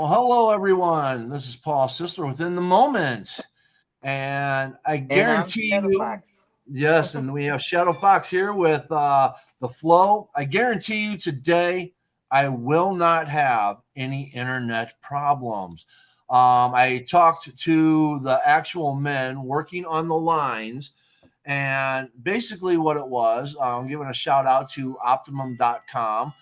Well, hello everyone. This is Paul Sisler within the moment, and I And I'm guarantee Shadow you, Fox. yes, and we have Shadow Fox here with the flow. I guarantee you today, I will not have any internet problems. I talked to the actual men working on the lines, and basically what it was, I'm giving a shout out to optimum.com.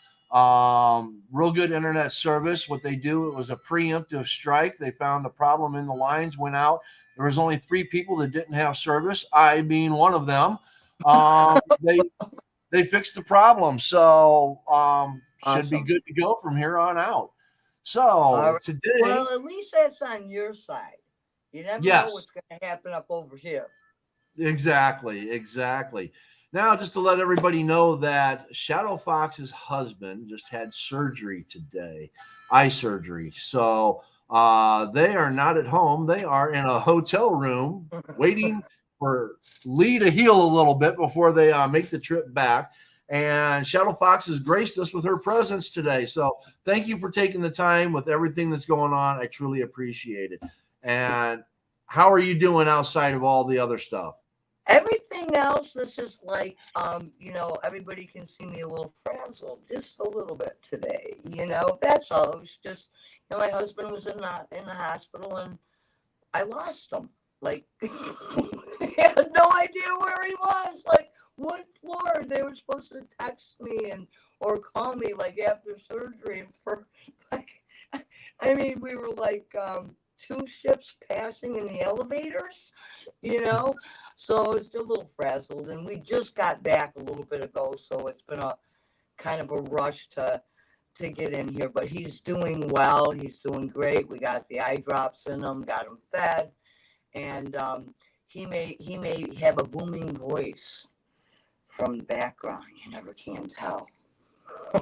Real good internet service. What they do, it was a preemptive strike. They found a problem in the lines, went out. There was only 3 people that didn't have service, I being one of them. They fixed the problem, so should be Awesome. good to go from here on out. All So right. today, Well, at least that's on your side. You never know yes, what's going to happen up over here. exactly, exactly. Now, just to let everybody know that Shadow Fox's husband just had surgery today, eye surgery. So they are not at home. They are in a hotel room waiting for Lee to heal a little bit before they make the trip back. And Shadow Fox has graced us with her presence today. So thank you for taking the time with everything that's going on. I truly appreciate it. And how are you doing outside of all the other stuff? Everything else is just like, everybody can see me a little frazzled, just a little bit today. That's all. It was just, my husband was in the hospital and I lost him. Like, I had no idea where he was. Like, what floor? They were supposed to text me or call me like after surgery for like. I mean, we were like 2 ships passing in the elevators, you know. So I was still a little frazzled, and we just got back a little bit ago. So it's been a kind of a rush to get in here, but he's doing well. He's doing great. We got the eye drops in him, got him fed, and he may have a booming voice from the background. You never can tell. Uh,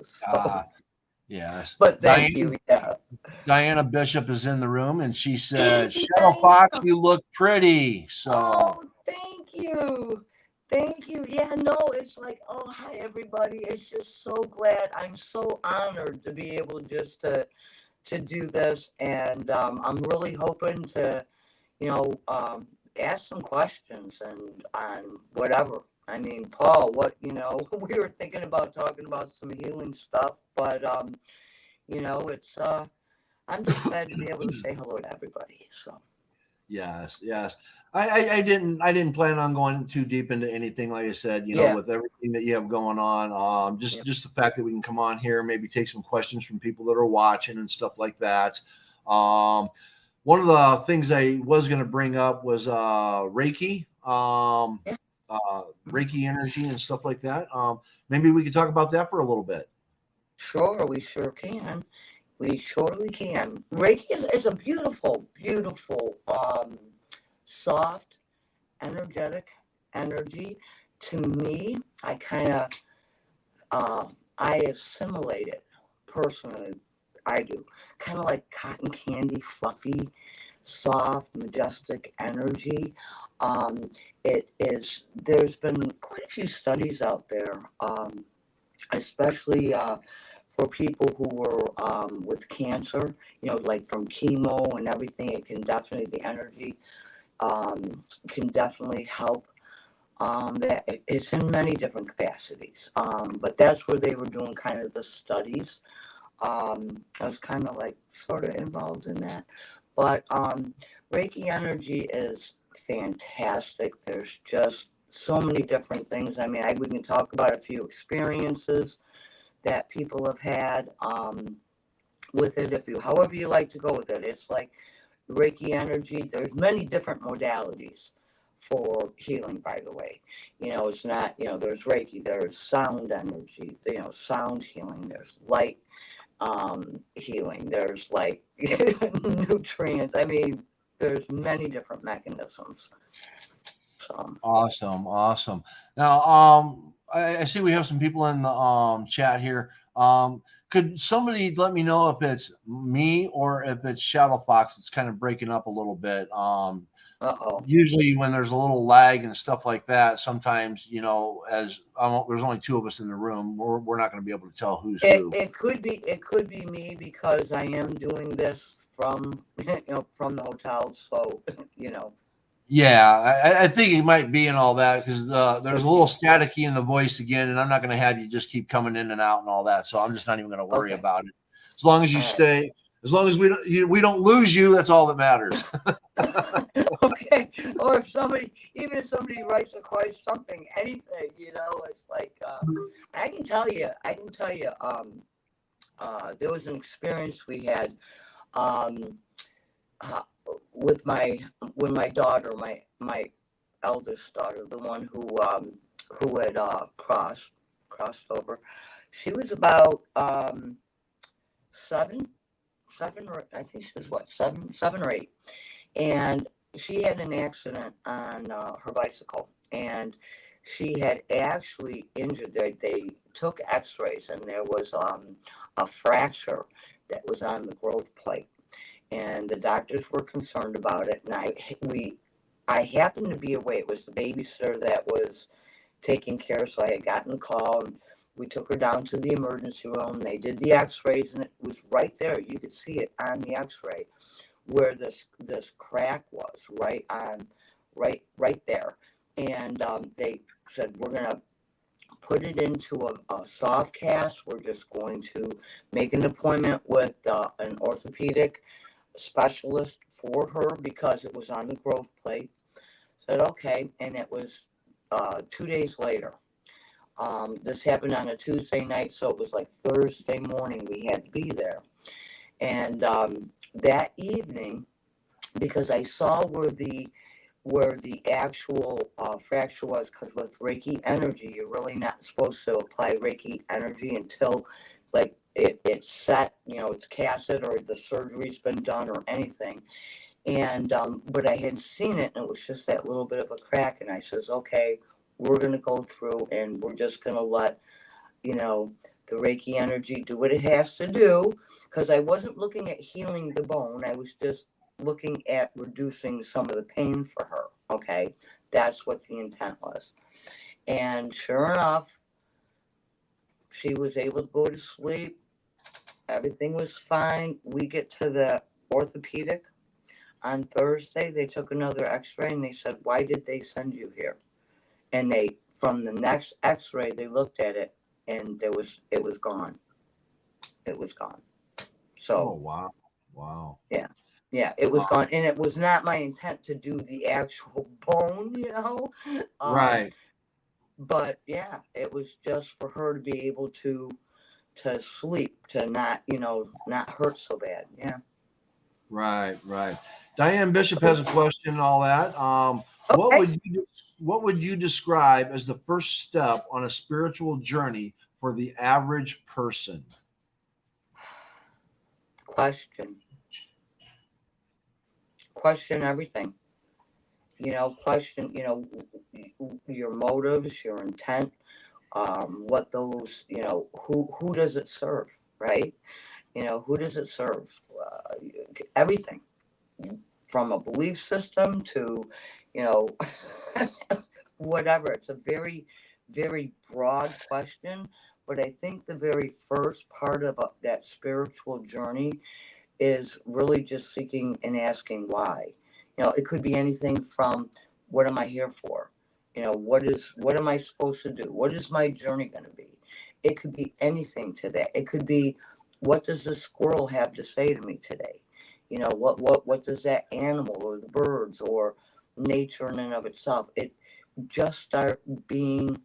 So, yes. but thank you. Yeah. Diana Bishop is in the room, and she said, Thank you, Shadow Fox, Diana. you look pretty. So, Oh, thank you. Thank you. Yeah, no, it's like, oh, hi, everybody. It's just so glad. I'm so honored to be able just to do this. And I'm really hoping to, ask some questions and on whatever. I mean, Paul, we were thinking about talking about some healing stuff, but, it's, I'm just glad to be able to say hello to everybody. So, yes, yes. I didn't plan on going too deep into anything. Like I said, yeah, with everything that you have going on, yeah. just the fact that we can come on here, maybe take some questions from people that are watching and stuff like that. Um, One of the things I was going to bring up was Reiki, Yeah. Reiki energy and stuff like that. Maybe we could talk about that for a little bit. Sure, we sure can. We surely can. Reiki is a beautiful, beautiful, soft, energetic energy. To me, uh, I assimilate it personally. I do. Kind of like cotton candy, fluffy, soft, majestic energy. Um, there's been quite a few studies out there, especially for people who were with cancer, like from chemo and everything. It can definitely, the energy can definitely help. It's in many different capacities, but that's where they were doing kind of the studies. I was kind of like sort of involved in that, but Reiki energy is fantastic. There's just so many different things. I mean, we can talk about a few experiences that people have had with it. However you like to go with it, it's like Reiki energy. There's many different modalities for healing, by the way. It's not, there's Reiki, there's sound energy, sound healing, there's light healing, there's like nutrients. I mean, there's many different mechanisms. So, Awesome, awesome. Now, I see we have some people in the chat here. Could somebody let me know if it's me or if it's Shadow Fox? It's kind of breaking up a little bit. Uh-oh. Usually when there's a little lag and stuff like that, sometimes, as there's only two of us in the room, we're not going to be able to tell who's who. It could be me because I am doing this from from the hotel. So Yeah, I think it might be and all that because there's a little staticky in the voice again, and I'm not going to have you just keep coming in and out and all that. So I'm just not even going to worry about it. As long as you stay, as long as we don't lose you, that's all that matters. Okay. Or if somebody writes a question, something, anything, it's like I can tell you, there was an experience we had with my daughter, my eldest daughter, the one who had crossed over. She was about seven, or I think she was what, seven or eight, and she had an accident on her bicycle, and she had actually injured. They took X-rays, and there was a fracture that was on the growth plate, and the doctors were concerned about it. And I happened to be away. It was the babysitter that was taking care, so I had gotten a call, and we took her down to the emergency room. They did the X-rays, and it was right there. You could see it on the X-ray where this crack was, right there. And they said, we're going to put it into a soft cast. We're just going to make an appointment with an orthopedic specialist for her because it was on the growth plate. Said, okay. And it was 2 days later. This happened on a Tuesday night, so it was like Thursday morning we had to be there. And that evening, because I saw where the actual fracture was, because with Reiki energy, you're really not supposed to apply Reiki energy until like it's set, it's casted or the surgery's been done or anything. And but I had seen it, and it was just that little bit of a crack. And I says, okay, we're going to go through, and we're just going to let the Reiki energy do what it has to do, because I wasn't looking at healing the bone. I was just looking at reducing some of the pain for her. Okay, that's what the intent was. And sure enough, she was able to go to sleep. Everything was fine. We get to the orthopedic on Thursday. They took another X-ray, and they said, "Why did they send you here?" And from the next X-ray, they looked at it, and it was gone. It was gone. So, Wow. Yeah, it was gone. And it was not my intent to do the actual bone, Right. But yeah, it was just for her to be able to sleep, to not, not hurt so bad. Yeah. Right. Diane Bishop has a question and all that. Okay. What would you describe as the first step on a spiritual journey for the average person? Question everything. Question, your motives, your intent, what those, who does it serve, right? Who does it serve? Everything from a belief system to, whatever. It's a very, very broad question, but I think the very first part of that spiritual journey is really just seeking and asking why. It could be anything from, what am I here for? What am I supposed to do? What is my journey going to be? It could be anything to that. It could be, what does the squirrel have to say to me today? What does that animal or the birds or nature in and of itself? It just start being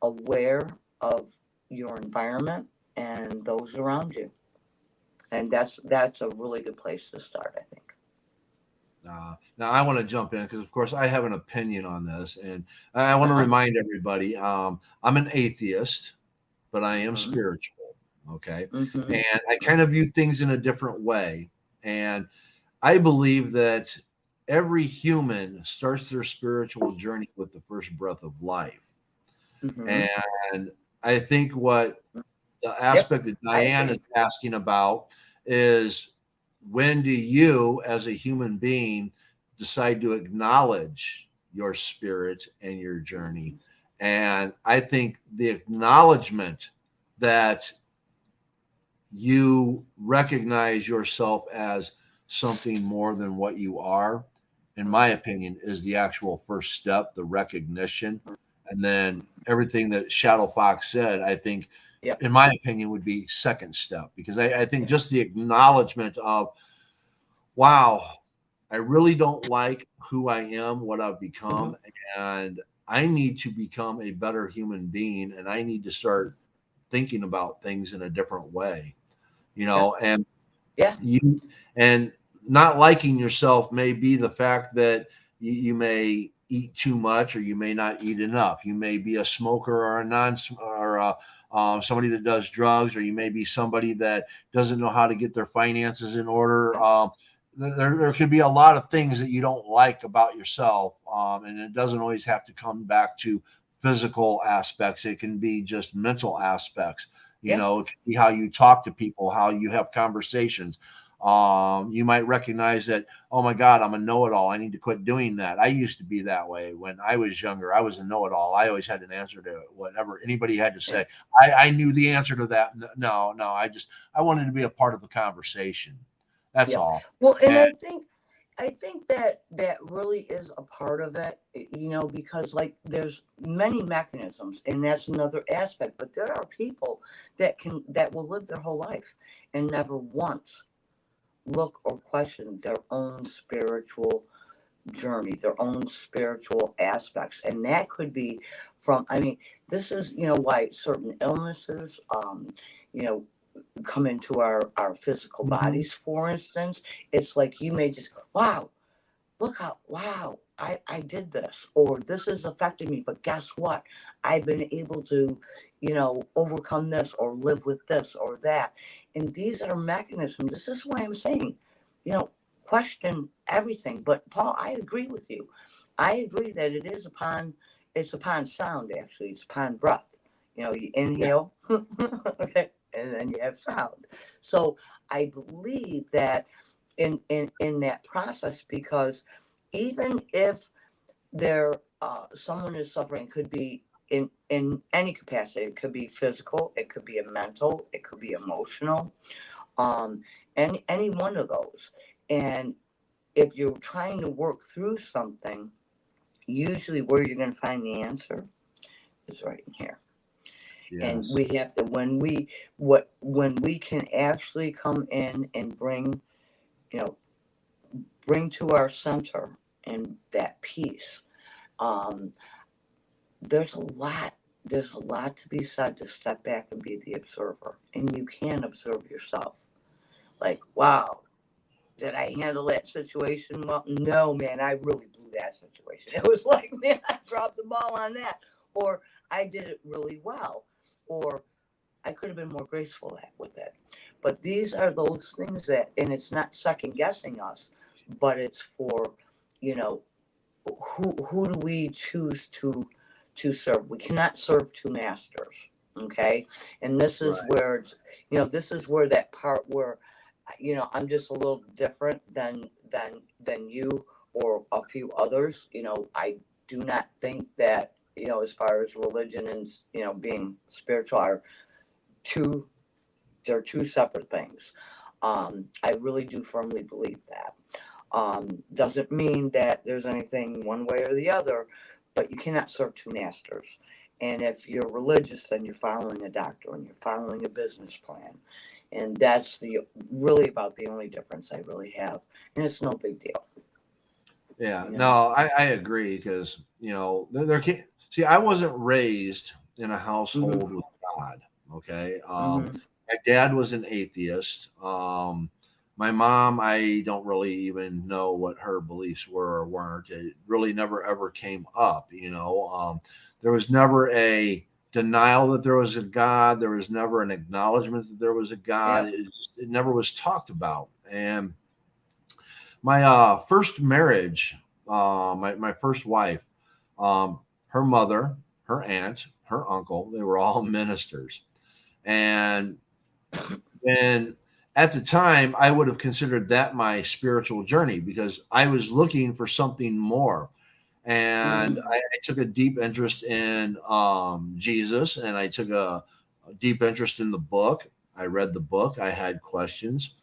aware of your environment and those around you. And that's a really good place to start, I think. Now I want to jump in because, of course, I have an opinion on this, and I want to remind everybody I'm an atheist, but I am spiritual. Okay, and I kind of view things in a different way, and I believe that every human starts their spiritual journey with the first breath of life, and I think what the aspect that Diane is asking about is, when do you, as a human being, decide to acknowledge your spirit and your journey. And I think the acknowledgement that you recognize yourself as something more than what you are, in my opinion, is the actual first step, the recognition. And then everything that Shadow Fox said, I think, Yep. in my opinion, would be second step, because I think just the acknowledgement of, wow, I really don't like who I am, what I've become, and I need to become a better human being, and I need to start thinking about things in a different way, and Yeah. you and not liking yourself may be the fact that you may eat too much, or you may not eat enough. You may be a smoker, or a non or somebody that does drugs, or you may be somebody that doesn't know how to get their finances in order. There could be a lot of things that you don't like about yourself, and it doesn't always have to come back to physical aspects. It can be just mental aspects. It can be how you talk to people, how you have conversations. You might recognize that, oh my God, I'm a know-it-all. I need to quit doing that. I used to be that way when I was younger. I was a know-it-all. I always had an answer to whatever anybody had to say. I knew the answer to that. No, I wanted to be a part of the conversation. That's all. Well, and I think that really is a part of it, because like there's many mechanisms, and that's another aspect. But there are people that will live their whole life and never once look or question their own spiritual journey, their own spiritual aspects. And that could be this is, why certain illnesses, come into our physical bodies, for instance. It's like you may just, wow, I did this, or this is affecting me, but guess what? I've been able to, overcome this, or live with this or that. And these are mechanisms. This is why I'm saying, question everything. But Paul, I agree with you. I agree that it's upon sound, actually. It's upon breath. You inhale, okay, and then you have sound. So I believe that in that process, because even if someone is suffering, could be in any capacity. It could be physical, it could be a mental, it could be emotional, any one of those. And if you're trying to work through something, usually where you're going to find the answer is right in here. Yes. And we have to, when we can actually come in and bring to our center and that peace. There's a lot to be said to step back and be the observer, and you can observe yourself. Like, wow, did I handle that situation well? No, man, I really blew that situation. It was like, man, I dropped the ball on that, or I did it really well, or I could have been more graceful with it. But these are those things and it's not second guessing us, but it's for, who do we choose to serve? We cannot serve two masters. Okay. And this is where it's, this is where that part where, I'm just a little different than you or a few others. I do not think that, as far as religion and, being spiritual they're two separate things. I really do firmly believe that. Doesn't mean that there's anything one way or the other, but you cannot serve two masters. And if you're religious, then you're following a doctor and you're following a business plan. And that's really about the only difference I really have. And it's no big deal. Yeah, no, I agree, because, there can't, see, I wasn't raised in a household with God. Okay. My dad was an atheist. My mom, I don't really even know what her beliefs were or weren't. It really never ever came up. There was never a denial that there was a God. There was never an acknowledgement that there was a God. Yeah. It never was talked about. And my first marriage, my first wife, her mother, her aunt, her uncle, they were all ministers. And when at the time, I would have considered that my spiritual journey because I was looking for something more. And Mm-hmm. I took a deep interest in Jesus, and I took a deep interest in the book. I read the book. I had questions.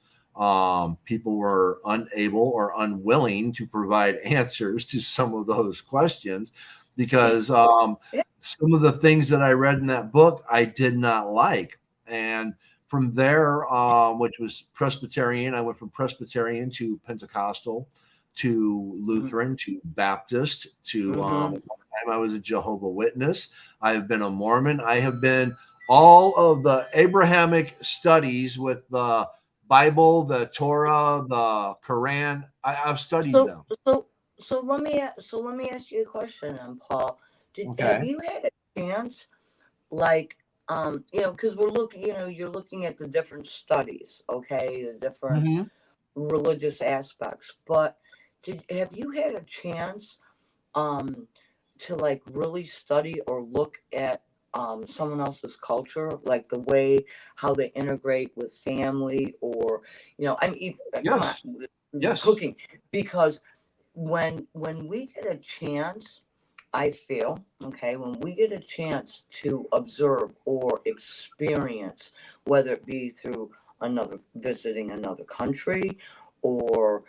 People were unable or unwilling to provide answers to some of those questions because Yeah. some of the things that I read in that book I did not like. And from there, which was Presbyterian, I went from Presbyterian to Pentecostal to Lutheran to Baptist to Mm-hmm. one time I was a Jehovah Witness. I have been a Mormon. I have been all of the Abrahamic studies with the Bible, the Torah, the Quran. I've studied So them. so so let me ask you a question, Paul. Have Okay. you had a chance, like, because we're looking, you're looking at the different studies, okay, the different Hmm. religious aspects, but have you had a chance um to like really study or look at someone else's culture, like the way how they integrate with family, or I mean, come on, Yes. Yes. cooking, because when we get a chance, I feel, okay, when we get a chance to observe or experience, whether it be through another visiting another country, or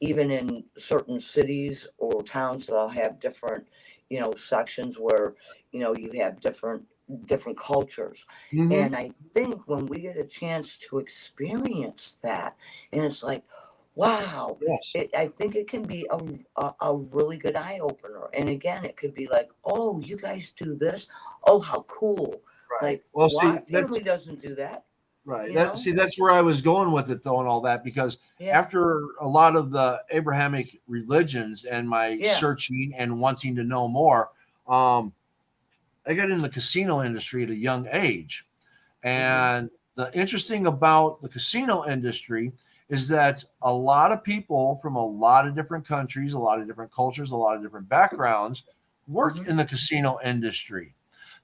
even in certain cities or towns that'll have different sections where you have different cultures. Hmm. And I think when we get a chance to experience that, and it's like, wow, Yes. I think it can be a really good eye opener. And again, it could be like, oh, you guys do this. Oh, how cool. Right. Like, Well, why see, that's family doesn't do that, right. you know? That's where I was going with it, though, and all that, because Yeah, after a lot of the Abrahamic religions and my yeah. searching and wanting to know more, um, I got in the casino industry at a young age. Mm-hmm. And the interesting about the casino industry is that a lot of people from a lot of different countries, a lot of different cultures, a lot of different backgrounds work Mm-hmm. in the casino industry.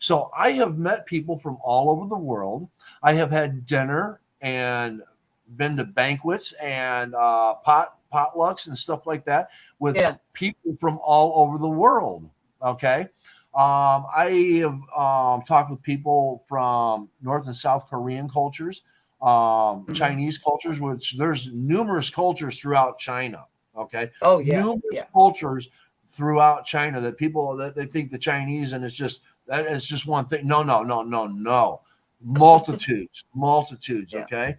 So I have met people from all over the world. I have had dinner and been to banquets and potlucks and stuff like that with Yeah. people from all over the world. Okay. I have talked with people from North and South Korean cultures, Mm-hmm. Chinese cultures, which there's numerous cultures throughout China. Okay, Oh, yeah, numerous yeah. cultures throughout China that people that they think the Chinese and it's just one thing. No, no, no, no, no. Multitudes, multitudes. Yeah. Okay,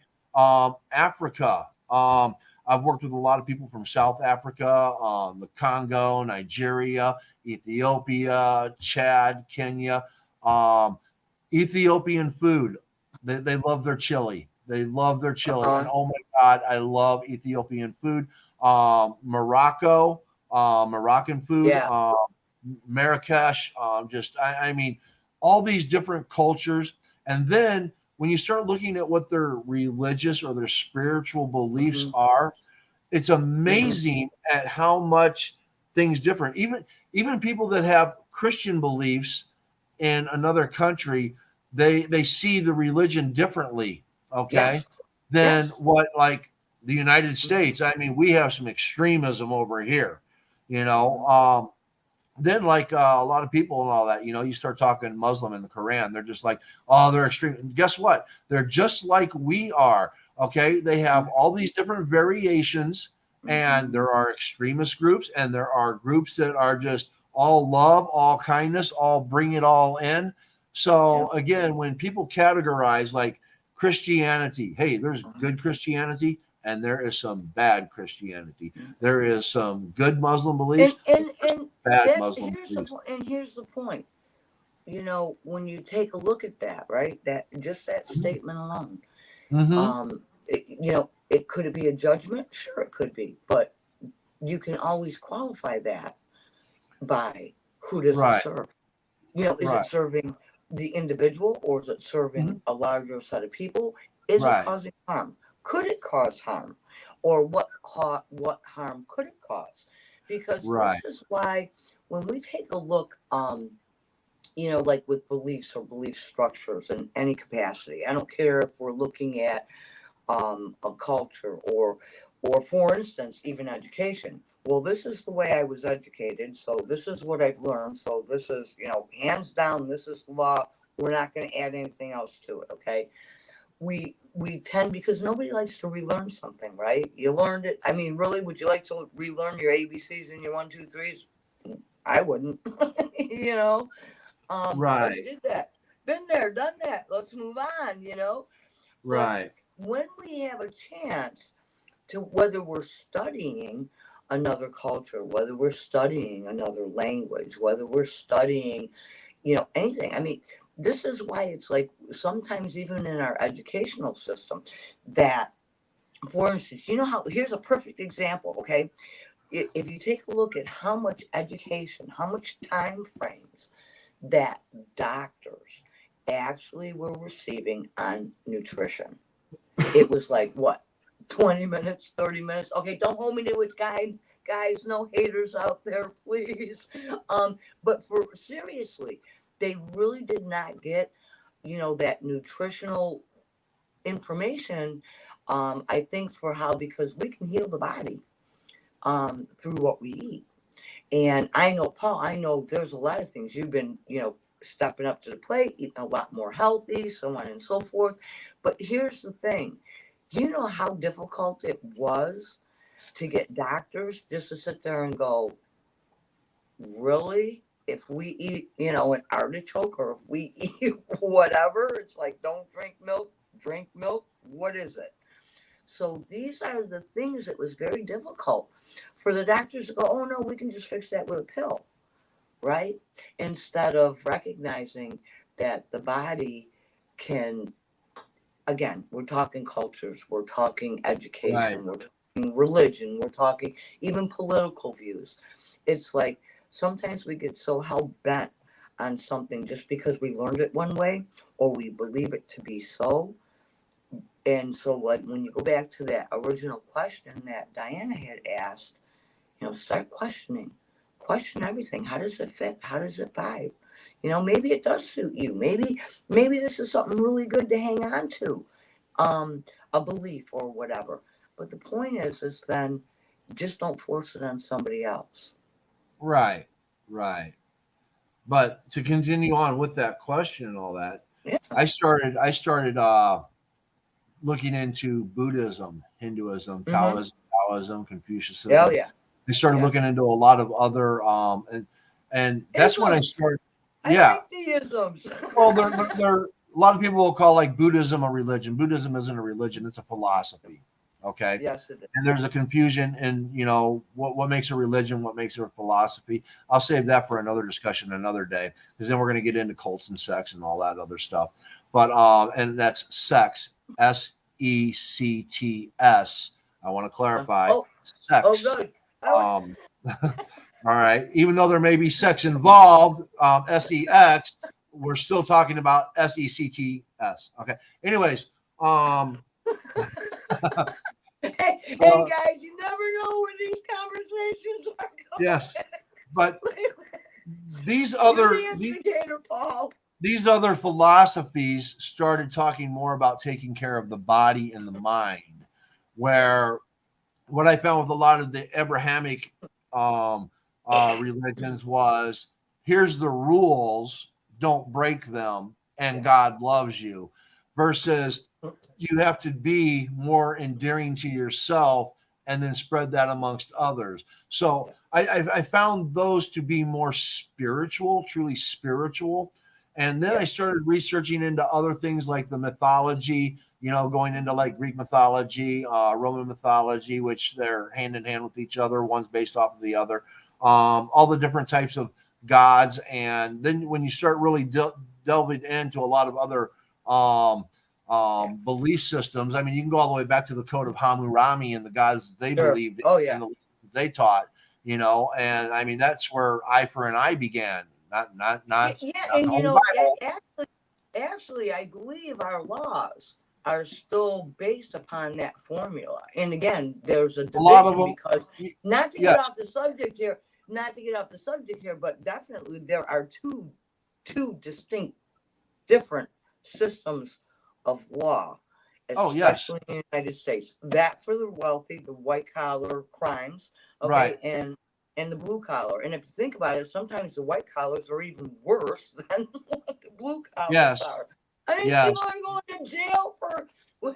Africa. I've worked with a lot of people from South Africa, the Congo, Nigeria, Ethiopia, Chad, Kenya. Um, Ethiopian food. They love their chili. They love their chili. And Uh-huh. oh my God, I love Ethiopian food. Moroccan food, Yeah. Marrakesh, I mean, all these different cultures. And then when you start looking at what their religious or their spiritual beliefs Mm-hmm. are, it's Mm-hmm. amazing at how much things different. Even people that have Christian beliefs in another country, they see the religion differently, okay, Yes. than Yes. what like the United Mm-hmm. States. I mean, we have some extremism over here, you know. Mm-hmm. Then like a lot of people and all that, you start talking Muslim in the Quran, they're just like, oh, they're extreme. And guess what? They're just like we are. Okay, they have all these different variations, and Mm-hmm. there are extremist groups, and there are groups that are just all love, all kindness, all bring it all in. Yeah. So again, when people categorize like Christianity, hey, there's Uh-huh. good Christianity and there is some bad Christianity. There is some good Muslim beliefs, And bad that Muslim beliefs. here's the point. When you take a look at that, right? That just that statement alone. Mm-hmm. It could be a judgment, sure it could be, but you can always qualify that by who does it Right, serve. Is it right, serving the individual, or is it serving mhm, a larger set of people? Is it right, causing harm? Could it cause harm? Or what harm could it cause? Because right. this is why when we take a look, like with beliefs or belief structures in any capacity, I don't care if we're looking at a culture, or for instance, even education. Well, this is the way I was educated, so this is what I've learned. So this is, hands down, this is the law. We're not going to add anything else to it. Okay. We tend, because nobody likes to relearn something, right? You learned it. I mean, really, would you like to relearn your ABCs and your 1, 2, 3s? I wouldn't. Right. I did that. Been there, done that. Let's move on. But Right. when we have a chance to, whether we're studying another culture, whether we're studying another language, whether we're studying, anything. I mean, this is why it's like sometimes even in our educational system that, for instance, here's a perfect example, okay? If you take a look at how much education, how much time frames that doctors actually were receiving on nutrition, it was like, what, 20 minutes, 30 minutes? Okay, don't hold me to it, guys, no haters out there, please. But for seriously, they really did not get, that nutritional information. I think because we can heal the body through what we eat. And I know, Paul, there's a lot of things you've been, stepping up to the plate, eating a lot more healthy, so on and so forth. But here's the thing. Do you know how difficult it was to get doctors just to sit there and go, really? If we eat, an artichoke, or if we eat whatever, it's like, don't drink milk, drink milk. What is it? So these are the things that was very difficult for the doctors to go, oh no, we can just fix that with a pill, right? Instead of recognizing that the body can, again, we're talking cultures, we're talking Right. education, we're talking religion, we're talking even political views. It's like sometimes we get so hell bent on something just because we learned it one way or we believe it to be so. And so, like, when you go back to that original question that Diana had asked, start questioning, question everything. How does it fit? How does it vibe? Maybe it does suit you. Maybe this is something really good to hang on to, a belief or whatever. But the point is then just don't force it on somebody else. Right. Right. But to continue on with that question and all that, Yeah. I started looking into Buddhism, Hinduism, Mm-hmm. Taoism, Oh Confucianism. yeah. I started Yeah. looking into a lot of other and that's when I Isms. started. I Yeah. like the isms. Well, they're a lot of people will call like Buddhism a religion. Buddhism isn't a religion; it's a philosophy. Okay, Yes, it is. and there's a confusion in what makes a religion, what makes it a philosophy. I'll save that for another discussion another day, because then we're going to get into cults and sex and all that other stuff. But and that's sex, SECTS. I want to clarify Oh, sex. good. Um, all right, even though there may be sex involved, sex, we're still talking about sects. Okay. Anyways, Hey, uh, guys, you never know where these conversations are yes, but going. these You're other the these, instigator, Paul. these other philosophies started talking more about taking care of the body and the mind, where what I found with a lot of the Abrahamic um, religions was, here's the rules, don't break them, and Yeah. God loves you, versus you have to be more endearing to yourself and then spread that amongst others. So I found those to be more spiritual, truly spiritual. And then I Yeah. started researching into other things like the mythology, going into like Greek mythology, Roman mythology, which they're hand in hand with each other. One's based off of the other. All the different types of gods. And then when you start really delving into a lot of other belief systems, I mean, you can go all the way back to the code of Hammurabi and the gods they Sure. believed Oh, in, yeah. the they taught, and I mean, that's where eye for an eye began. Not Yeah, the and Holy Bible. actually, I believe our laws are still based upon that formula. And again, there's a A lot of division them, because not to get yes, off the subject here, but definitely there are two distinct different systems of law. Oh, yes. especially in the United States. That for the wealthy, the white collar crimes, Right. okay, and the blue collar. And if you think about it, sometimes the white collars are even worse than what the blue collars Yes. are. I mean, Yes. people are going to jail for,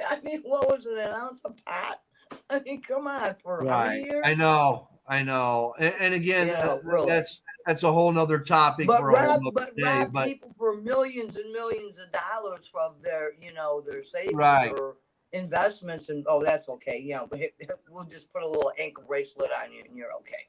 I mean, what was it, an ounce of pot? I mean, come on, for how many Right. I years? know. I know. And again, You know, really. that's a whole nother topic for a whole nother day. Rob But people for millions and millions of dollars from their, you know, their savings right. or investments, and oh, that's okay. You know, but we'll just put a little ankle bracelet on you, and you're okay.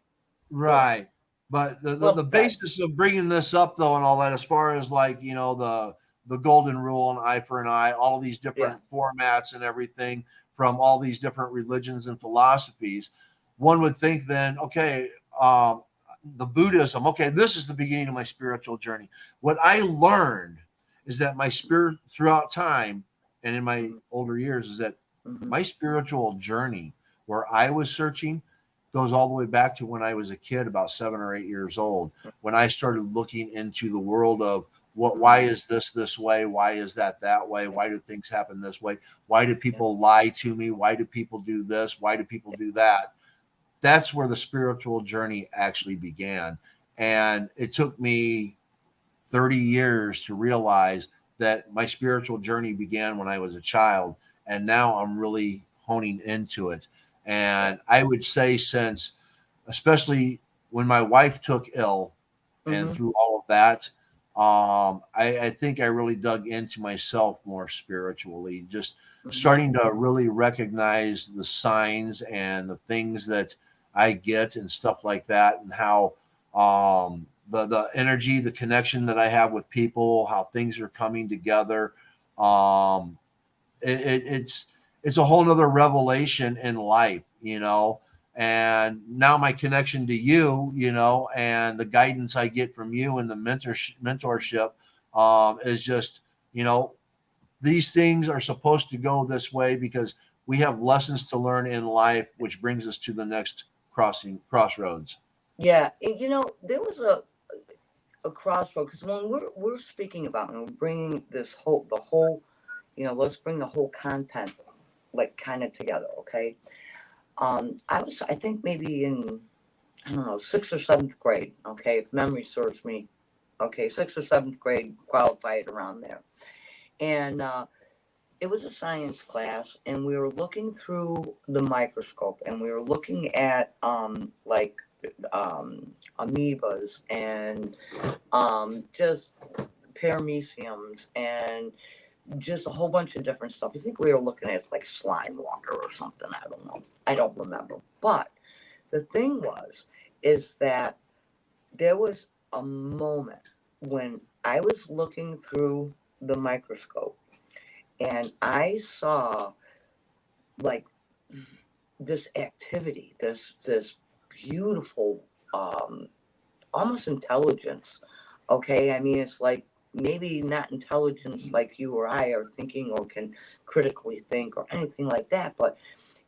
Really. Right. But the Well, God, basis of bringing this up though and all that, as far as like, the golden rule and eye for an eye, all of these yeah. different formats and everything from all these different religions and philosophies, one would think then, okay, the Buddhism, okay, this is the beginning of my spiritual journey. What I learned is that my spirit throughout time and in my Mm-hmm. older years is that Mm-hmm. my spiritual journey where I was searching goes all the way back to when I was a kid, about 7 or 8 years old, when I started looking into the world of why Mm-hmm. is this way? Why is that way? Yeah. Why do things happen this way? Why do Yeah. people lie to me? Why do people do this? Why do people do that? That's where the spiritual journey actually began. And it took me 30 years to realize that my spiritual journey began when I was a child. And now I'm really honing into it. Yeah. And I would say, since, especially when my wife took ill and Mm-hmm. through all of that, I think I really dug into myself more spiritually, just Mm-hmm. starting to really recognize the signs and the things that I get and stuff like that, and how the energy, the connection that I have with people, how things are coming together. Um, it's a whole nother revelation in life. And now my connection to you, and the guidance I get from you and the mentorship, is just, you know, these things are supposed to go this way because we have lessons to learn in life, which brings us to the next crossroads. Yeah. And, you know, there was a crossroad because when we're speaking about and we're bringing this whole the whole, you know, let's bring the whole content like kind of together, okay? I think maybe in, I don't know, sixth or seventh grade, okay, if memory serves me, okay, sixth or seventh grade, qualified around there. And it was a science class, and we were looking through the microscope, and we were looking at like amoebas and just parameciums and just a whole bunch of different stuff. I think we were looking at like slime water or something. I don't know. I don't remember. But the thing is that there was a moment when I was looking through the microscope and I saw like this activity, this beautiful, almost intelligence. Okay, I mean it's like maybe not intelligence like you or I are thinking or can critically think or anything like that, but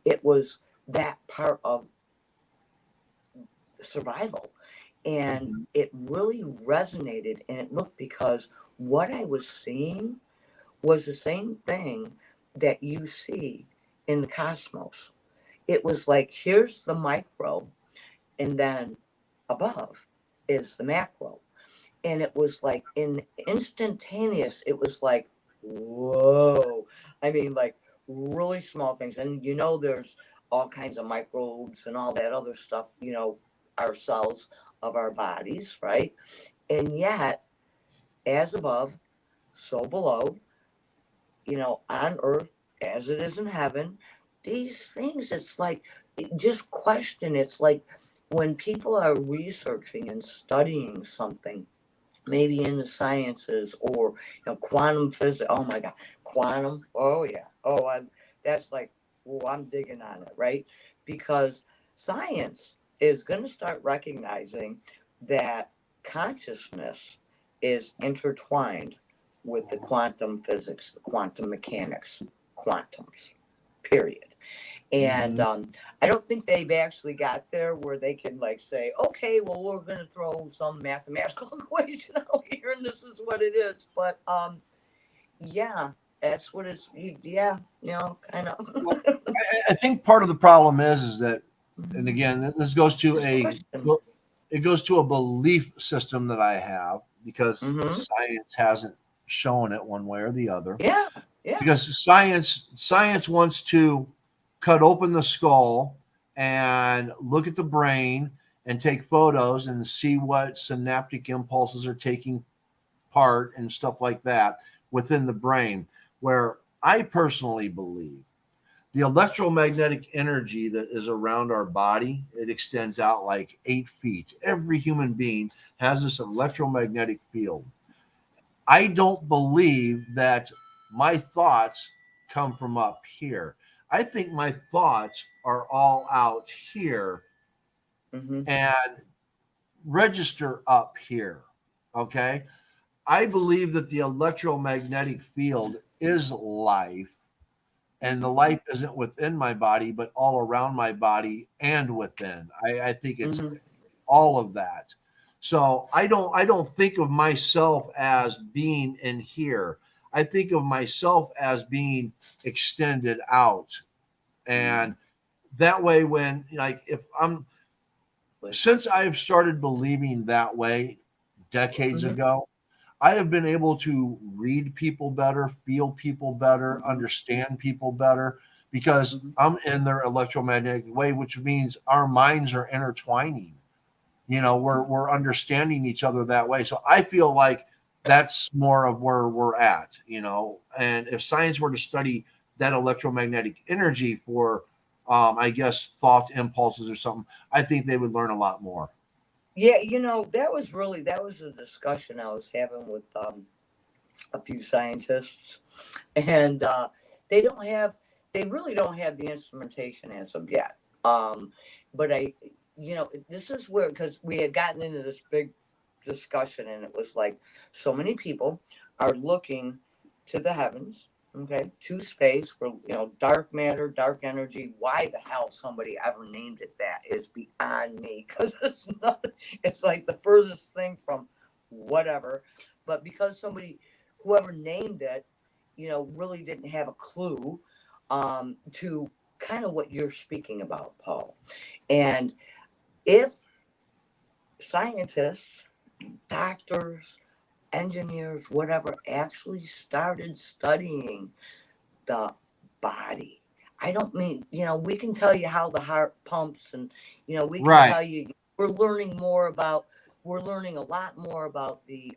it was that part of survival. And Mhm. it really resonated and it looked because what I was seeing was the same thing that you see in the cosmos. It was like, here's the micro, and then above is the macro. And it was like in instantaneous, it was like, whoa. I mean, like really small things. And you know, there's all kinds of microbes and all that other stuff, you know, our cells of our bodies, right? And yet, as above, so below, you know, on earth as it is in heaven, these things, it's like, just question. It's like when people are researching and studying something, maybe in the sciences or, you know, quantum physics. Oh my God, quantum. Oh yeah. Oh, that's like, oh, I'm digging on it, right? Because science is going to start recognizing that consciousness is intertwined with the quantum physics, the quantum mechanics, quantums, period. And Mhm. I don't think they've actually got there where they can like say, okay, well, we're going to throw some mathematical equation out here and this is what it is. But yeah, That's what it's. Yeah, kind of. Well, I think part of the problem is that, and again, this goes to Just question. it goes to a belief system that I have because Mm-hmm. science hasn't shown it one way or the other. Yeah, yeah. Because science wants to cut open the skull and look at the brain and take photos and see what synaptic impulses are taking part and stuff like that within the brain. Where I personally believe the electromagnetic energy that is around our body, it extends out like 8 feet. Every human being has this electromagnetic field. I don't believe that my thoughts come from up here. I think my thoughts are all out here Mm-hmm. and register up here. Okay. I believe that the electromagnetic field is life, and the life isn't within my body, but all around my body and within. I think it's Mm-hmm. all of that. So I don't think of myself as being in here. I think of myself as being extended out. And that way, when like if I'm since I've started believing that way decades Mm-hmm. ago, I have been able to read people better, feel people better, Mm-hmm. understand people better because Mm-hmm. I'm in their electromagnetic way, which means our minds are intertwining. We're understanding each other that way. So I feel like that's more of where we're at. And if science were to study that electromagnetic energy for I guess thought impulses or something, I think they would learn a lot more. Yeah, that was a discussion I was having with a few scientists, and they don't have they really don't have the instrumentation as of yet. But this is where, because we had gotten into this big discussion, and it was like so many people are looking to the heavens, okay, to space for dark matter, dark energy. Why the hell somebody ever named it that is beyond me, because it's nothing. It's like the furthest thing from whatever. But because whoever named it, really didn't have a clue to kind of what you're speaking about, Paul. And if scientists, doctors, engineers, whatever, actually started studying the body. I don't mean, we can tell you how the heart pumps, and, we can Right. tell you we're learning a lot more about the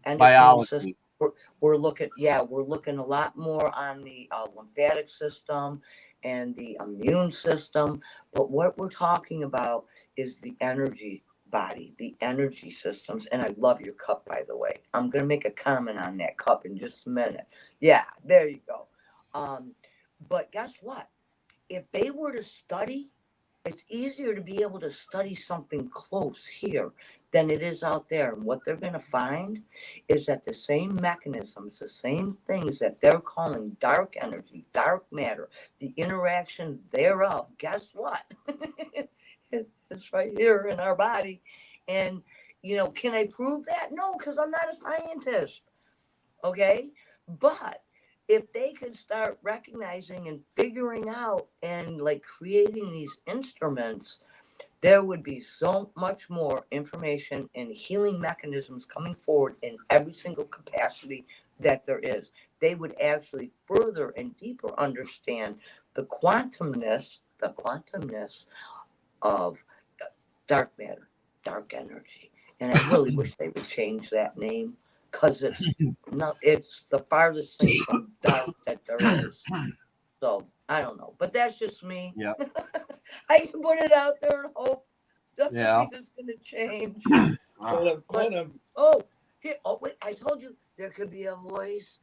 endocrine system. Biology. We're looking a lot more on the lymphatic system and the immune system. But what we're talking about is the energy body, the energy systems. And I love your cup, by the way. I'm going to make a comment on that cup in just a minute. Yeah, there you go. But guess what? If they were to study, it's easier to be able to study something close here than it is out there. And what they're going to find is that the same mechanisms, the same things that they're calling dark energy, dark matter, the interaction thereof, guess what? It's right here in our body. And, can I prove that? No, because I'm not a scientist. Okay. But if they could start recognizing and figuring out and like creating these instruments, there would be so much more information and healing mechanisms coming forward in every single capacity that there is. They would actually further and deeper understand the quantumness of dark matter, dark energy. And I really wish they would change that name, because it's the farthest thing from dark that there is. So I don't know, but that's just me. Yeah. I can put it out there and hope Yeah. nothing is going to change. Kind of, Oh, wait! I told you there could be a voice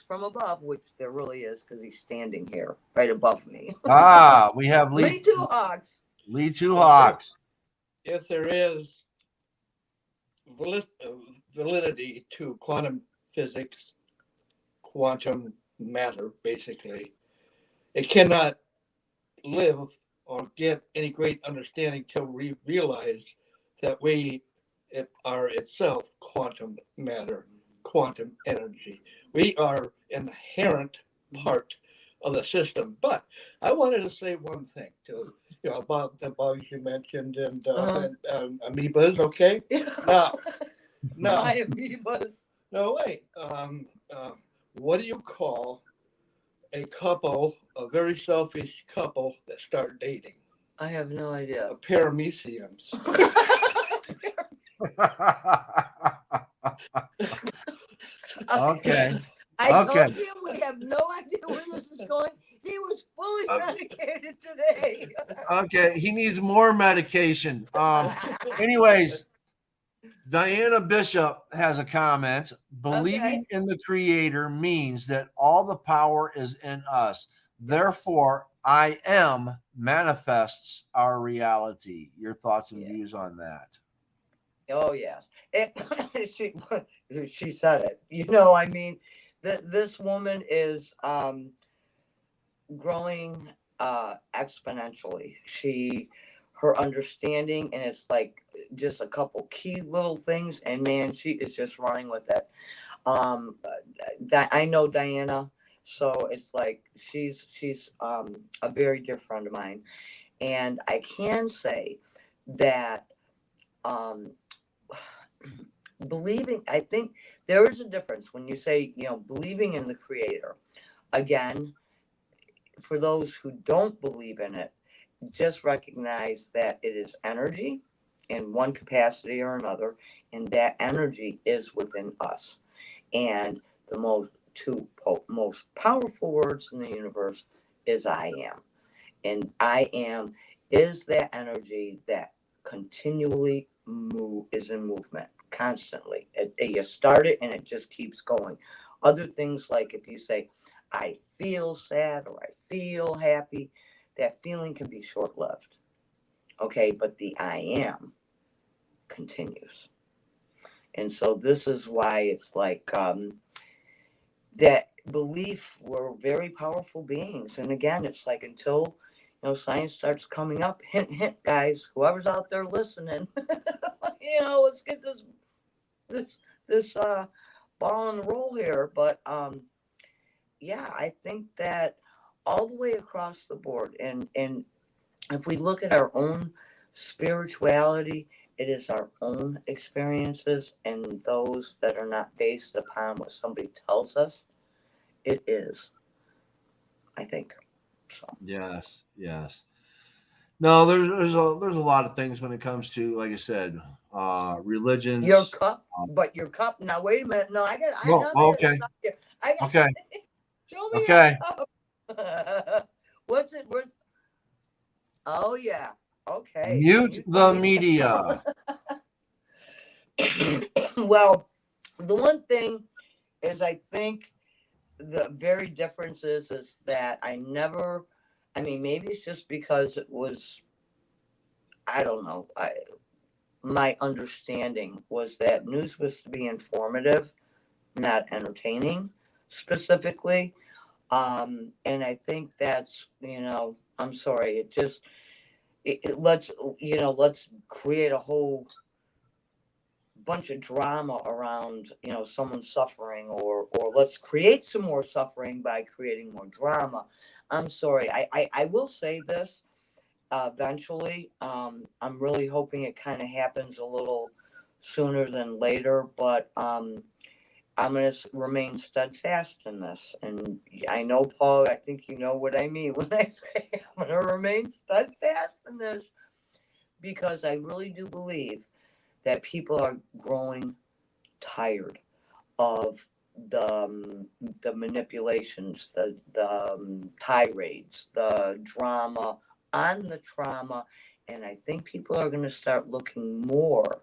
from above, which there really is, because he's standing here right above me. We have Lee Two Hawks. Lee Two Hawks. if there is validity to quantum physics, quantum matter, basically, it cannot live or get any great understanding till we realize that we are itself quantum matter, quantum energy. We are an inherent part of the system. But I wanted to say one thing too, about the bugs you mentioned and amoebas. Okay, now, My amoebas. no wait. What do you call a couple, a very selfish couple that start dating? I have no idea. Parameciums. Okay. I Okay. told you we have no idea where this is going. He was fully medicated today. Okay. He needs more medication. Anyways, Diana Bishop has a comment. Believing in the creator means that all the power is in us. Therefore, I am manifests our reality. Your thoughts and views on that? Oh, yes. She said it. I mean, this woman is growing exponentially. Her understanding, and it's like just a couple key little things, and man, she is just running with it. That I know Diana, so it's like she's a very dear friend of mine, and I can say that believing, I think there is a difference when you say, believing in the creator. Again, for those who don't believe in it, just recognize that it is energy in one capacity or another, and that energy is within us. And the most powerful words in the universe is I am. And I am is that energy that continually is in movement constantly. You start it and it just keeps going. Other things, like if you say, I feel sad or I feel happy, that feeling can be short-lived. Okay, but the I am continues. And so this is why it's like that belief, we're very powerful beings. And again, it's like until science starts coming up, hint, hint, guys, whoever's out there listening, let's get this ball and roll here. But yeah, I think that all the way across the board, and if we look at our own spirituality, it is our own experiences, and those that are not based upon what somebody tells us, it is, I think. So. Yes. No, there's a lot of things when it comes to, like I said, religions. Your cup, but your cup. Now wait a minute. No, okay. Stop here. Okay. Show me Okay. Your cup. What's it? Oh yeah. Okay. Mute the media. Well, the one thing is, I think the very difference is that maybe it's just because it was, I don't know. My understanding was that news was to be informative, not entertaining specifically. And I think that's, I'm sorry, let's create a whole bunch of drama around, someone suffering, or let's create some more suffering by creating more drama. I'm sorry. I will say this. Eventually, I'm really hoping it kind of happens a little sooner than later, but I'm going to remain steadfast in this. And I know, Paul, I think you know what I mean when I say I'm going to remain steadfast in this, because I really do believe that people are growing tired of the manipulations, the tirades, the drama on the trauma. And I think people are going to start looking more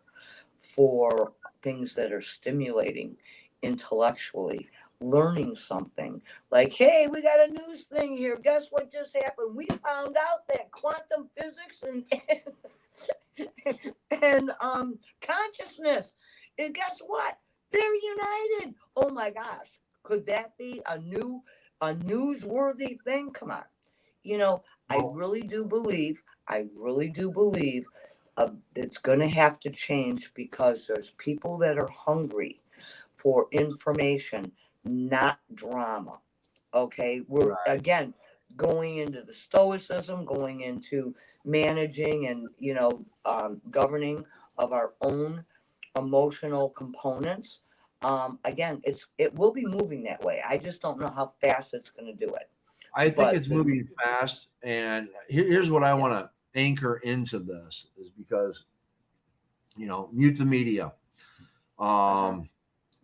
for things that are stimulating intellectually, learning something. Like, hey, we got a news thing here. Guess what just happened? We found out that quantum physics and consciousness, and guess what? They're united. Oh my gosh. Could that be a newsworthy thing? Come on. I really do believe it's going to have to change, because there's people that are hungry for information, not drama. Okay, we're Right. again going into the stoicism, going into managing and governing of our own emotional components. Again, it will be moving that way. I just don't know how fast it's going to do it. I think But it's moving fast. And here's what I want to anchor into this is because, mute the media.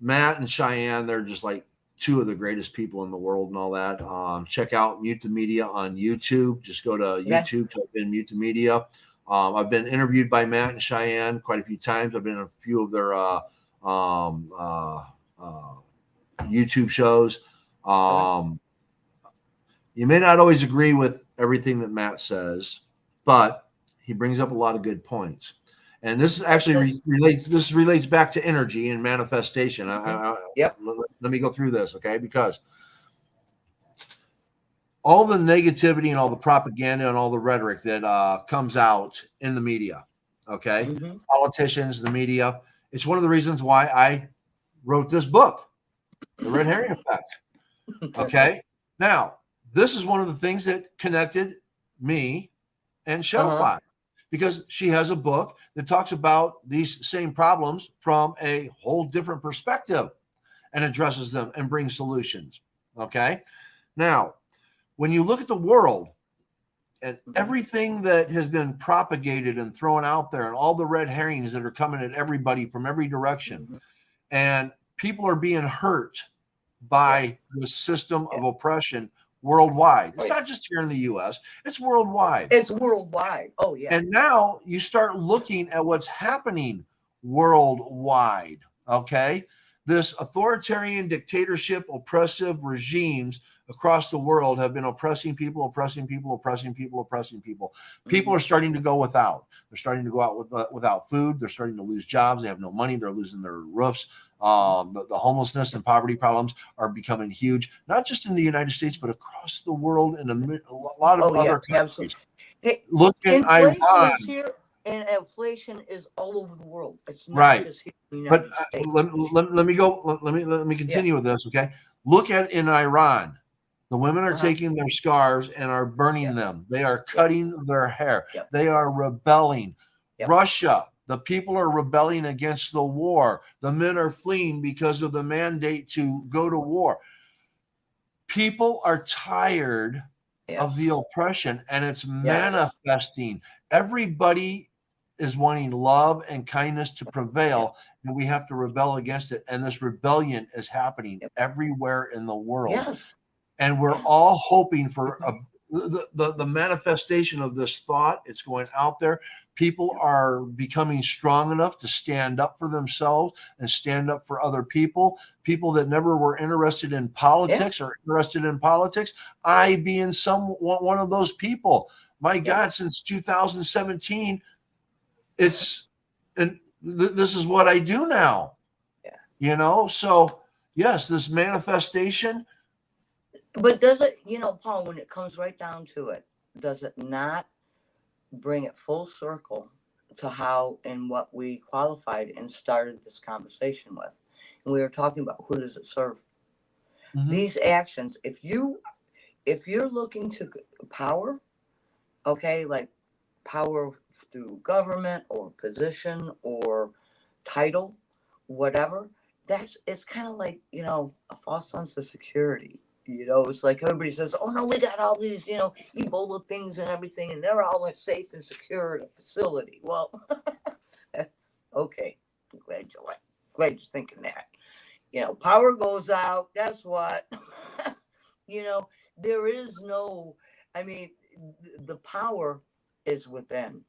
Matt and Cheyenne, they're just like two of the greatest people in the world and all that. Check out Mute the Media on YouTube. Just go to YouTube, type in Mute the Media. I've been interviewed by Matt and Cheyenne quite a few times. I've been in a few of their YouTube shows. You may not always agree with everything that Matt says, but he brings up a lot of good points. And this actually relates back to energy and manifestation. Let me go through this, okay? Because all the negativity and all the propaganda and all the rhetoric that comes out in the media, okay? Politicians, the media. It's one of the reasons why I wrote this book, The Red Herring Effect, okay? Now, this is one of the things that connected me and Shadowfox. Because she has a book that talks about these same problems from a whole different perspective and addresses them and brings solutions. Okay. Now, when you look at the world and everything that has been propagated and thrown out there and all the red herrings that are coming at everybody from every direction, and people are being hurt by the system of oppression worldwide. It's not just here in the U.S. It's worldwide. It's worldwide. Oh, yeah. And now you start looking at what's happening worldwide, okay? This authoritarian dictatorship, oppressive regimes across the world have been oppressing people, oppressing people, oppressing people, oppressing people. People are starting to go without. They're starting to go out without food. They're starting to lose jobs. They have no money. They're losing their roofs. The homelessness and poverty problems are becoming huge, not just in the United States, but across the world in a lot of other countries. Hey, look in Iran. Here, and inflation is all over the world. It's not just here in the United States. Let me go. Let me continue with this. Okay, look at in Iran. The women are taking their scarves and are burning them. They are cutting their hair. They are rebelling. Russia, the people are rebelling against the war. The men are fleeing because of the mandate to go to war. People are tired of the oppression, and it's manifesting. Everybody is wanting love and kindness to prevail, and we have to rebel against it. And this rebellion is happening everywhere in the world. And we're all hoping for the manifestation of this thought. It's going out there. People are becoming strong enough to stand up for themselves and stand up for other people. People that never were interested in politics or interested in politics. I being one of those people. My God, since 2017, this is what I do now. So yes, this manifestation. But does it, Paul, when it comes right down to it, does it not bring it full circle to how and what we qualified and started this conversation with? And we were talking about, who does it serve? These actions, if you're looking to power, like power through government or position or title, whatever, it's kind of like, a false sense of security. It's like everybody says, oh, no, we got all these, Ebola things and everything, and they're all safe and secure at a facility. Well, okay. I'm glad you're thinking that. Power goes out. Guess what? There is no, the power is within.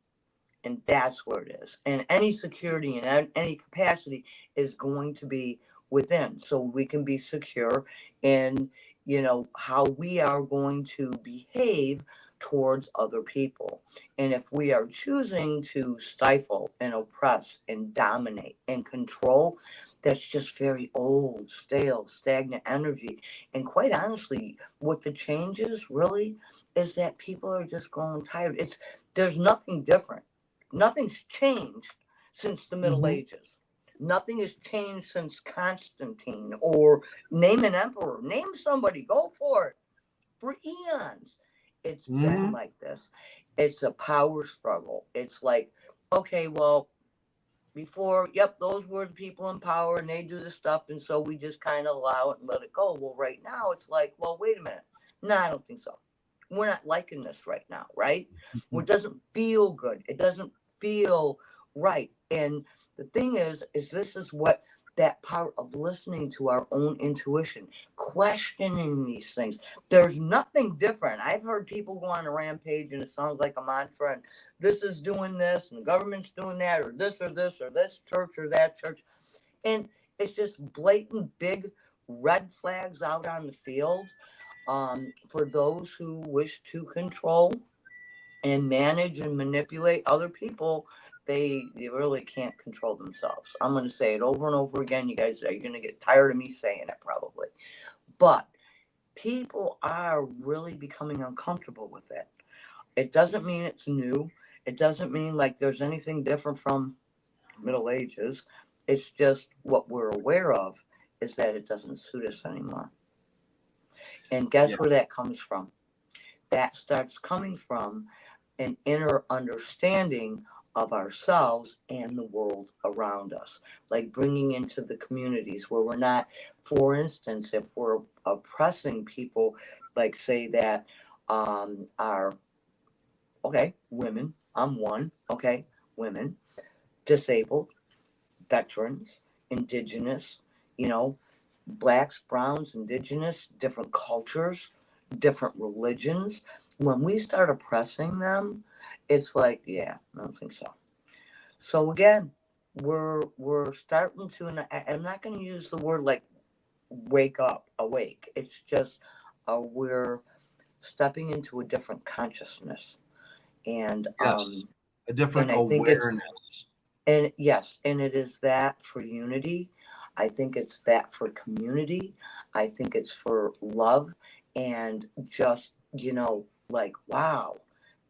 And that's where it is. And any security and any capacity is going to be within. So we can be secure in how we are going to behave towards other people. And if we are choosing to stifle and oppress and dominate and control, that's just very old, stale, stagnant energy. And quite honestly, what the change is really is that people are just growing tired. There's nothing different. Nothing's changed since the Middle Ages. Nothing has changed since Constantine, or name an emperor, name somebody, go for it. For eons, it's been Mhm. like this. It's a power struggle. It's like, okay, well, before, yep, those were the people in power and they do the stuff. And so we just kind of allow it and let it go. Well, right now it's like, well, wait a minute. No, I don't think so. We're not liking this right now, right? Well, it doesn't feel good. It doesn't feel right. And the thing is this is what that power of listening to our own intuition, questioning these things. There's nothing different. I've heard people go on a rampage and it sounds like a mantra, and this is doing this and the government's doing that, or this church or that church. And it's just blatant big red flags out on the field, for those who wish to control and manage and manipulate other people. They really can't control themselves. I'm going to say it over and over again. You guys are going to get tired of me saying it probably. But people are really becoming uncomfortable with it. It doesn't mean it's new. It doesn't mean like there's anything different from Middle Ages. It's just what we're aware of is that it doesn't suit us anymore. And guess Yeah. where that comes from? That starts coming from an inner understanding of ourselves and the world around us, like bringing into the communities where we're not, for instance, if we're oppressing people, like say that are, okay, women, I'm one, okay, women, disabled, veterans, indigenous, blacks, browns, indigenous, different cultures, different religions. When we start oppressing them, it's like, yeah, I don't think so. So again, we're starting to, and I'm not going to use the word like wake up, awake. It's just we're stepping into a different consciousness, and Yes. A different I think it's, awareness. and yes, and it is that for unity. I think it's that for community. I think it's for love, and just, like, wow,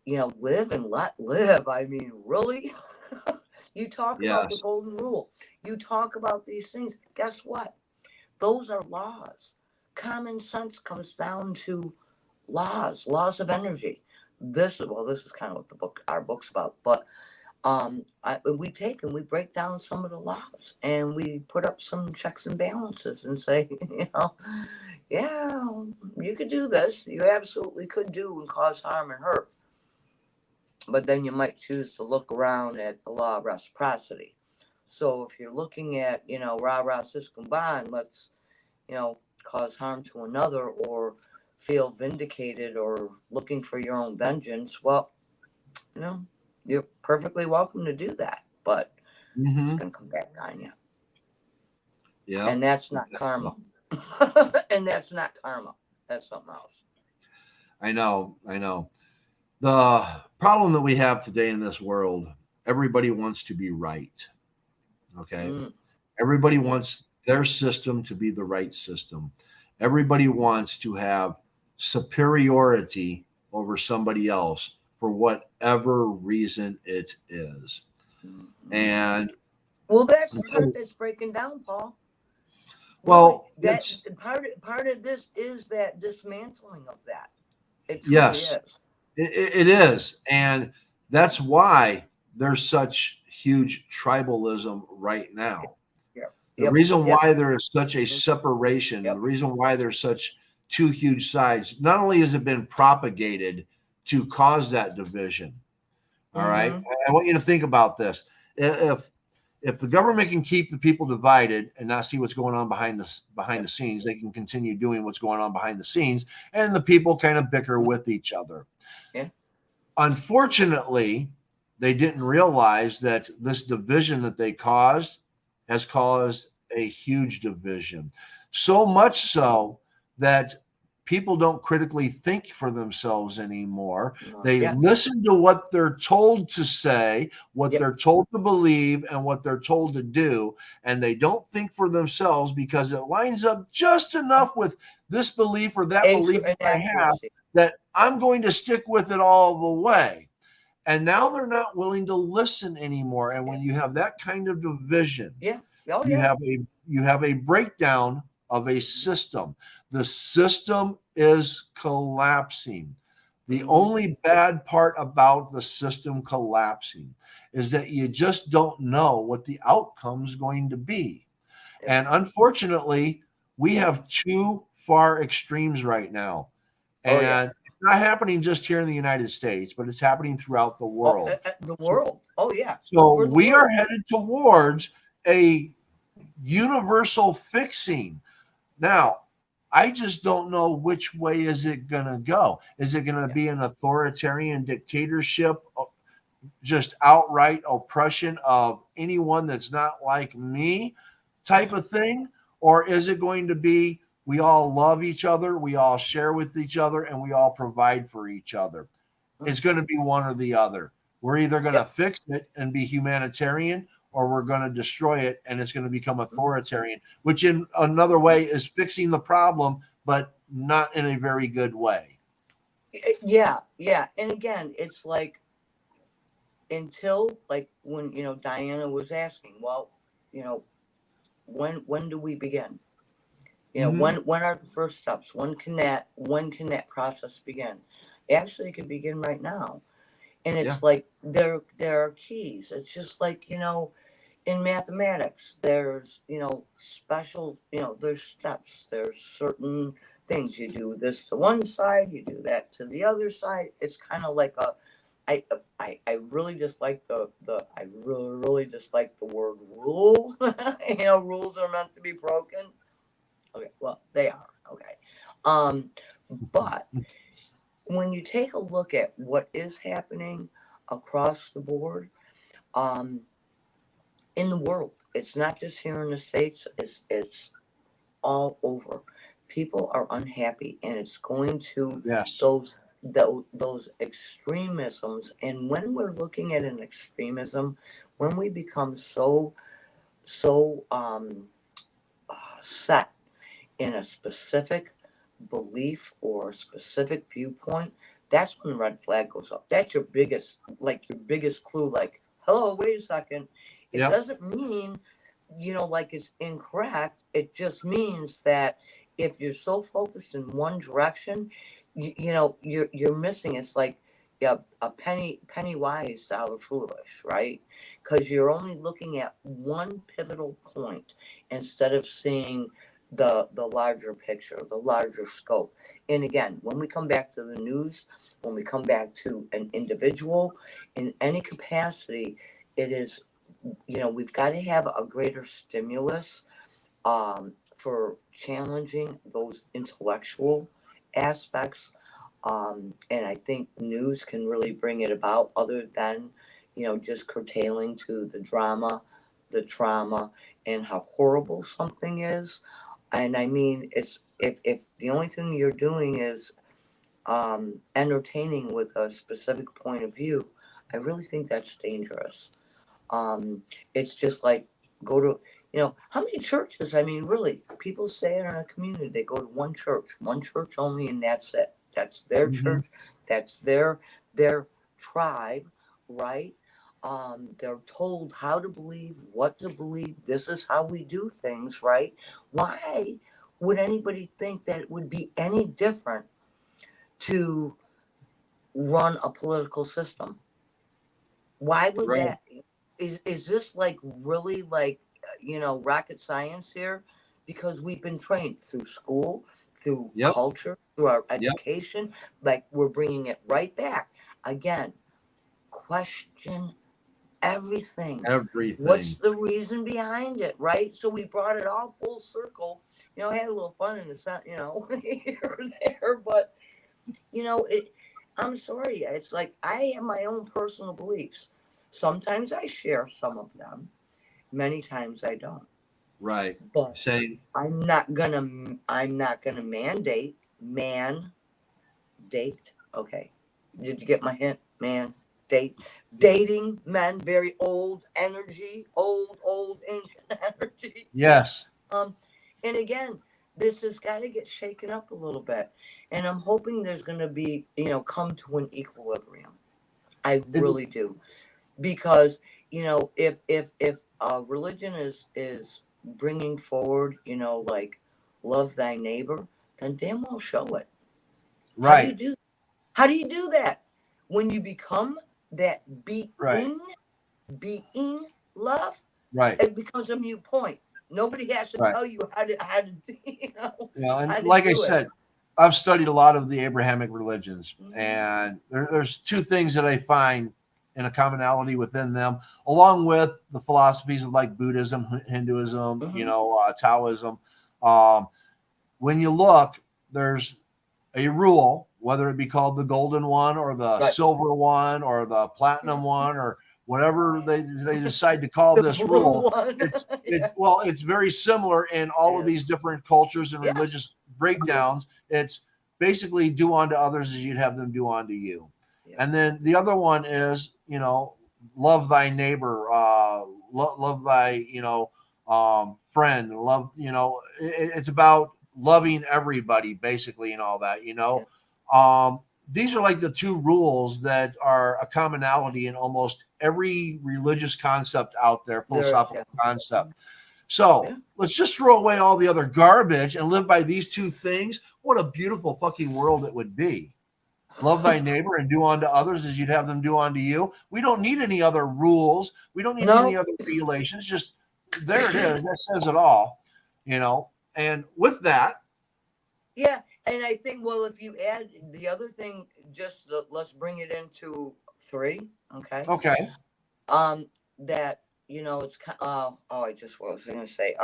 live and let live. I mean, really? You talk about the Yes. golden rule. You talk about these things. Guess what? Those are laws. Common sense comes down to laws of energy. This is kind of what our book's about, but we take and we break down some of the laws and we put up some checks and balances and say, yeah, you could do this. You absolutely could do and cause harm and hurt. But then you might choose to look around at the law of reciprocity. So if you're looking at, rah rah sis combine, let's, cause harm to another or feel vindicated or looking for your own vengeance, well, you're perfectly welcome to do that, but it's going to come back on you. Yeah. And that's not karma. And that's not karma. That's something else. I know. The problem that we have today in this world, everybody wants to be right. Okay. Everybody wants their system to be the right system. Everybody wants to have superiority over somebody else for whatever reason it is. And well, that's the part that's breaking down, Paul. Well, really, that part of this is that dismantling of that. It truly yes, is. It is. And that's why there's such huge tribalism right now. The reason why there is such a separation, the reason why there's such two huge sides, not only has it been propagated to cause that division. All right. I want you to think about this. If the government can keep the people divided and not see what's going on behind the scenes, they can continue doing what's going on behind the scenes, and the people kind of bicker with each other. Yeah. Unfortunately, they didn't realize that this division that they caused has caused a huge division. So much so that people don't critically think for themselves anymore. They listen to what they're told to say, what they're told to believe, and what they're told to do. And they don't think for themselves because it lines up just enough with this belief or that belief that I have that I'm going to stick with it all the way. And now they're not willing to listen anymore. And when you have that kind of division, Oh You yeah. have a breakdown of a system. The system is collapsing. The only bad part about the system collapsing is that you just don't know what the outcome's going to be. And unfortunately, we have two far extremes right now. Oh yeah. And it's not happening just here in the United States, but it's happening throughout the Oh, world. the So, world. Oh yeah. so For the we are world. headed towards a universal fixing. Now, I just don't know which way is it going to go. Is it going to Yeah. be an authoritarian dictatorship, just outright oppression of anyone that's not like me type of thing? Or is it going to be we all love each other, we all share with each other, and we all provide for each other? It's going to be one or the other. We're either going to Yep. fix it and be humanitarian, or we're going to destroy it and it's going to become authoritarian, which in another way is fixing the problem, but not in a very good way. Yeah, yeah. And again, it's like until like when Diana was asking, well, you know, when do we begin? Mm-hmm. When are the first steps? When can that process begin? Actually, it can begin right now. And Yeah. it's like there are keys. It's just like, in mathematics, there's, special, there's steps. There's certain things. You do this to one side, you do that to the other side. It's kind of like I really just like I really just like the word rule. Rules are meant to be broken. Okay, well, they are. Okay. But when you take a look at what is happening across the board, um, in the world, it's not just here in the States, it's all over. People are unhappy, and it's going to Yes. those extremisms. And when we're looking at an extremism, when we become so set in a specific belief or a specific viewpoint, that's when the red flag goes up. That's your biggest clue. Like, hello, wait a second. It Yep. doesn't mean, like it's incorrect. It just means that if you're so focused in one direction, you're missing. It's like, yeah, a penny wise, dollar foolish, right? Because you're only looking at one pivotal point instead of seeing the larger picture, the larger scope. And again, when we come back to the news, when we come back to an individual in any capacity, it is, we've got to have a greater stimulus for challenging those intellectual aspects. And I think news can really bring it about, other than, just curtailing to the drama, the trauma, and how horrible something is. And I mean, it's if the only thing you're doing is entertaining with a specific point of view, I really think that's dangerous. It's just like, go to, how many churches? I mean, really, people stay in a community. They go to one church only, and that's it. That's their Mm-hmm. church. That's their tribe, right? They're told how to believe, what to believe. This is how we do things, right? Why would anybody think that it would be any different to run a political system? Why would Right. that? Is this like really like rocket science here? Because we've been trained through school, through Yep. culture, through our Yep. education. Like, we're bringing it right back again. Question everything. What's Everything. the reason behind it, right? So we brought it all full circle. Had a little fun in the sun, here or there, but it. I'm sorry. It's like, I have my own personal beliefs. Sometimes I share some of them. Many times I don't. Right. But Saying, I'm not gonna date. Okay. Did you get my hint? Dating men, very old energy, old ancient energy. yes. Um, and again, this has got to get shaken up a little bit. And I'm hoping there's going to be, come to an equilibrium. I really It's, do. Because if religion is bringing forward, like love thy neighbor, then damn well show it. Right. How do you do that? When you become that Right. being love, Right. it becomes a mute point. Nobody has to Right. tell you how to And how to like I do it. said, I've studied a lot of the Abrahamic religions, Mhm. and there's two things that I find in a commonality within them, along with the philosophies of like Buddhism, Hinduism, Mhm. Taoism. Um, when you look, there's a rule, whether it be called the golden one or the Right. silver one or the platinum Yeah. one or whatever they decide to call The this blue rule. one. It's well, it's very similar in all of Yes. these different cultures and Yes. religious breakdowns. It's basically do unto others as you'd have them do unto you. Yeah. And then the other one is, love thy neighbor, love thy, friend, love, it's about loving everybody basically and all that, Yeah. these are like the two rules that are a commonality in almost every religious concept out there, There is, philosophical yeah. concept. So Yeah. let's just throw away all the other garbage and live by these two things. What a beautiful fucking world it would be. Love thy neighbor and do unto others as you'd have them do unto you. We don't need any other rules. We don't need any No. other regulations. Just there it is. That says it all, And with that, Yeah, and I think, well, if you add the other thing, let's bring it into 3, okay? okay. That it's what was I gonna say?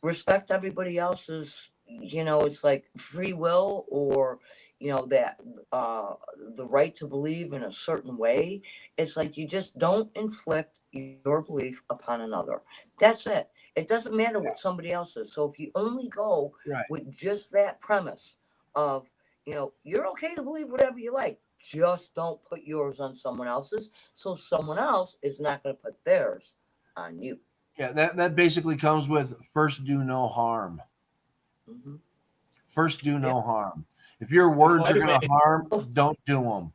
Respect everybody else's. It's like free will, or that the right to believe in a certain way. It's like you just don't inflict your belief upon another. That's it. It doesn't matter what somebody else is. So if you only go Right. with just that premise of, you're okay to believe whatever you like, just don't put yours on someone else's, so someone else is not going to put theirs on you. Yeah, that basically comes with first do no harm. Mm-hmm. First do Yeah. no harm. If your words are going to harm, don't do them.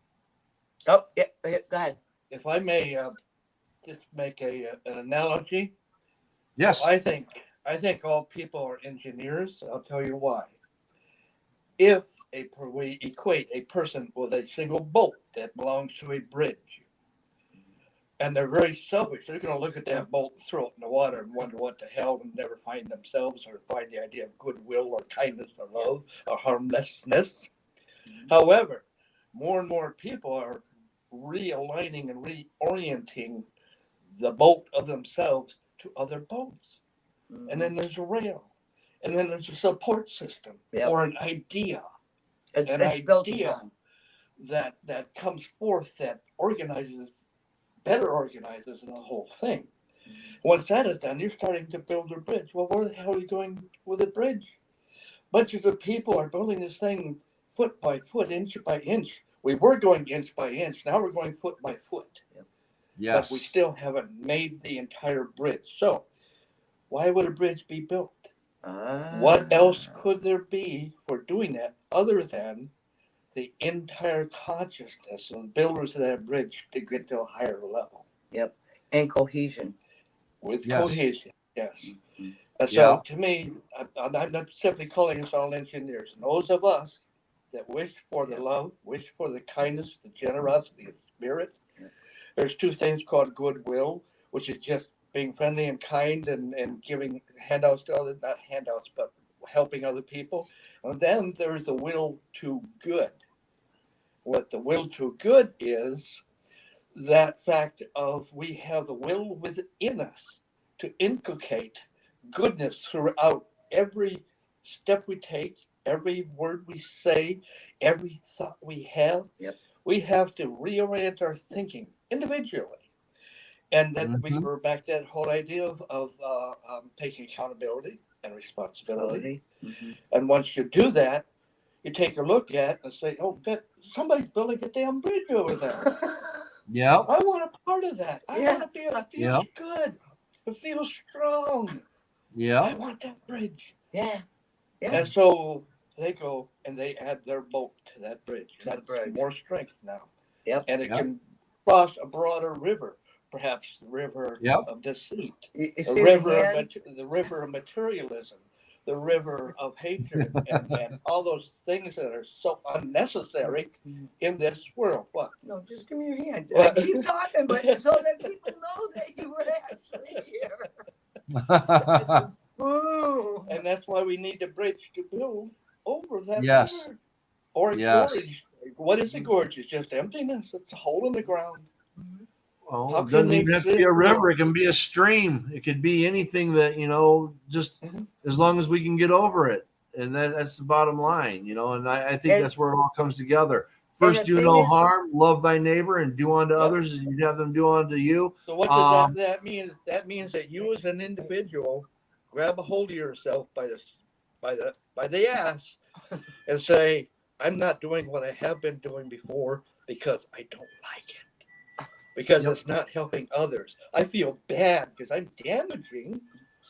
Oh, yeah, go ahead. If I may just make an analogy. Yes. I think all people are engineers. I'll tell you why. If we equate a person with a single bolt that belongs to a bridge, and they're very selfish, they're going to look at that bolt and throw it in the water and wonder what the hell, and never find themselves or find the idea of goodwill or kindness or love or harmlessness. However, more and more people are realigning and reorienting the bolt of themselves to other bolts. Mm-hmm. And then there's a rail. And then there's a support system or an idea. It's that comes forth that better organizes the whole thing. Once that is done, you're starting to build a bridge. Well, where the hell are you going with a bridge? Bunches of people are building this thing foot by foot, inch by inch. We were going inch by inch. Now we're going foot by foot. Yes. But we still haven't made the entire bridge. So why would a bridge be built? What else could there be for doing that other than the entire consciousness of the builders of that bridge to get to a higher level? Yep. And cohesion. With cohesion, yes. Mm-hmm. So to me, I'm not simply calling us all engineers. And those of us that wish for the love, wish for the kindness, the generosity of spirit. There's 2 things called goodwill, which is just being friendly and kind and giving handouts to others, not handouts, but helping other people. And then there's the will to good. What the will to good is that fact of we have the will within us to inculcate goodness throughout every step we take, every word we say, every thought we have. Yep. We have to reorient our thinking individually. And then we were back to that whole idea of taking accountability and responsibility. Mm-hmm. And once you do that, you take a look at it and say, oh, somebody's building a damn bridge over there. Yeah. I want a part of that. I want to be able to feel good. It feels strong. Yeah. I want that bridge. Yeah. And so they go and they add their boat to that bridge. That's more strength now. Yep. And it can cross a broader river perhaps the river Yep. of deceit, You the see the river of materialism, the river of hatred, and all those things that are so unnecessary in this world. What? No, just give me your hand. What? Keep talking, but so that people know that you were actually here. Ooh. And that's why we need to bridge to build over that Yes. river. Or Yes. gorge. What is a gorge? It's just emptiness. It's a hole in the ground. Well, How it doesn't can even they have to be a exist river. without- It can be a stream. It could be anything that, just Mhm. as long as we can get over it. And that's the bottom line, and I think And- that's where it all comes together. and First, the do thing no is- harm, love thy neighbor, and do unto Yeah. others as you'd have them do unto you. So what does that mean? That means that you as an individual grab a hold of yourself by the ass and say, I'm not doing what I have been doing before because I don't like it. Because Yep. it's not helping others. I feel bad because I'm damaging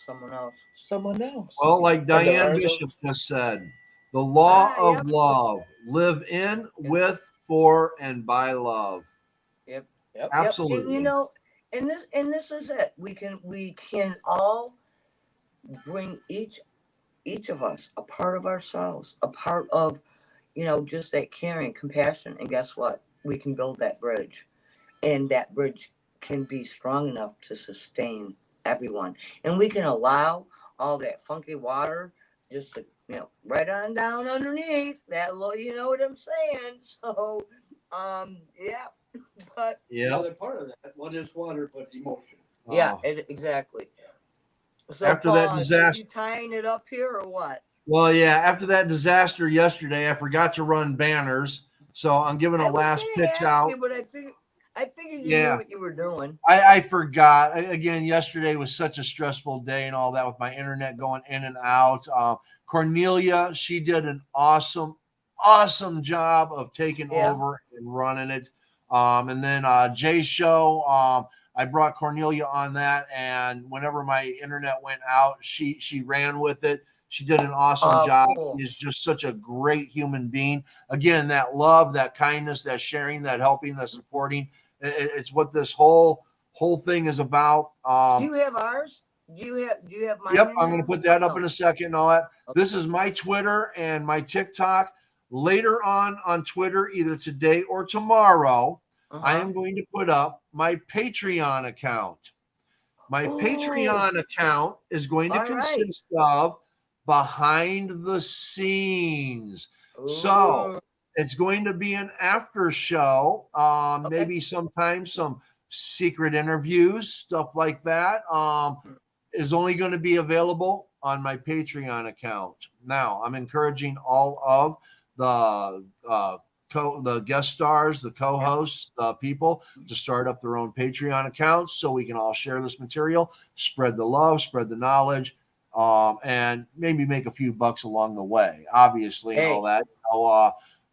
Someone else. someone else. Well, like there Diane are Bishop just said, the law of Yep. love, live in, with, for, and by love. Yep. Yep. Absolutely. And this is it. We can all bring each of us a part of ourselves, a part of, just that caring, compassion. And guess what? We can build that bridge. And that bridge can be strong enough to sustain everyone. And we can allow all that funky water just to, right on down underneath that low, you know what I'm saying? So, yeah. But The Yeah. other part of that, what is water but emotion? yeah, Oh. exactly. So After that Paul, are disaster- you tying it up here or what? Well, yeah, after that disaster yesterday, I forgot to run banners. So I'm giving I a was last gonna pitch ask out. you, but I figured you Yeah. knew what you were doing. I forgot. Again, yesterday was such a stressful day and all that with my internet going in and out. Cornelia, she did an awesome job of taking Yeah. over and running it. And then Jay's show, I brought Cornelia on that, and whenever my internet went out, she ran with it. She did an awesome job. Cool. She's just such a great human being. Again, that love, that kindness, that sharing, that helping, that supporting. It's what this whole thing is about. Do you have ours? Do you have mine? Yep, in I'm going there? to put that up No. in a second and all that. Okay. This is my Twitter and my TikTok. Later on Twitter, either today or tomorrow, I am going to put up my Patreon account. My Ooh. Patreon account is going to All right. consist of behind the scenes. So Ooh. it's going to be an after show, Okay. maybe sometimes some secret interviews, stuff like that, is only going to be available on my Patreon account. Now, I'm encouraging all of the guest stars, the co-hosts, the people to start up their own Patreon accounts so we can all share this material, spread the love, spread the knowledge, and maybe make a few bucks along the way, obviously, and all that.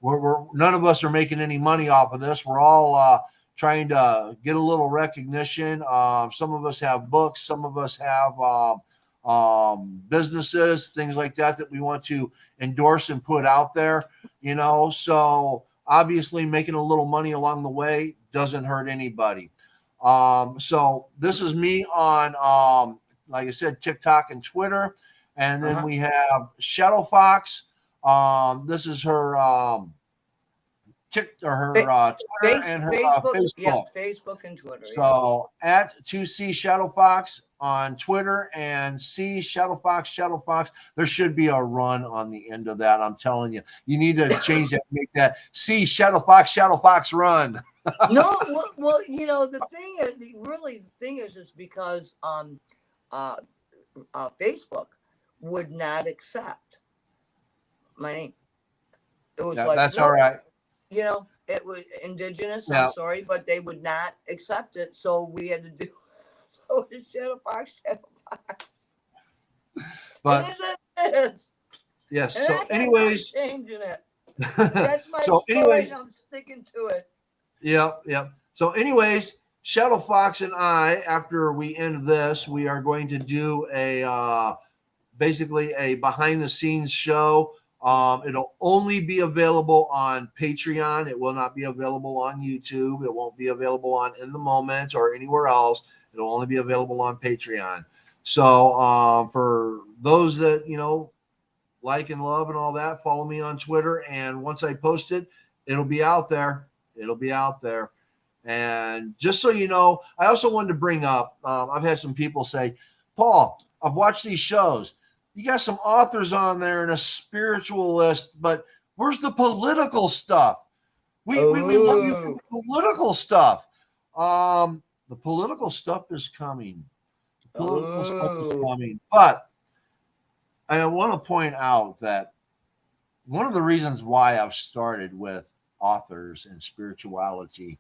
We're none of us are making any money off of this. We're all trying to get a little recognition. Some of us have books, some of us have businesses, things like that we want to endorse and put out there, so obviously making a little money along the way doesn't hurt anybody. So this is me on like I said, TikTok and Twitter, and then we have Shadow Fox. This is her Twitter and her Facebook. Yeah, Facebook and Twitter. So at 2C Shadow Fox on Twitter and C Shadow Fox. There should be a run on the end of that. I'm telling you, you need to change that, make that C Shadow Fox run. No, well, the thing is because Facebook would not accept my name. It was that's all right. It was indigenous. Yeah. I'm sorry, but they would not accept it. So we had to do. So it's Shadow Fox. But it is. yes. And So, anyways, changing it. That's my so story. anyways, I'm sticking to it. Yep. So, anyways, Shadow Fox and I, after we end this, we are going to do basically a behind the scenes show It'll only be available on Patreon. It will not be available on YouTube. It won't be available on In the Moment or anywhere else. It'll only be available on Patreon. So for those that, like and love and all that, follow me on Twitter. And once I post it, it'll be out there. It'll be out there. And just so you know, I also wanted to bring up, I've had some people say, Paul, I've watched these shows. You got some authors on there and a spiritualist, but where's the political stuff? We love you for the political stuff. The political stuff is coming. The political stuff is coming. But I want to point out that one of the reasons why I've started with authors and spirituality,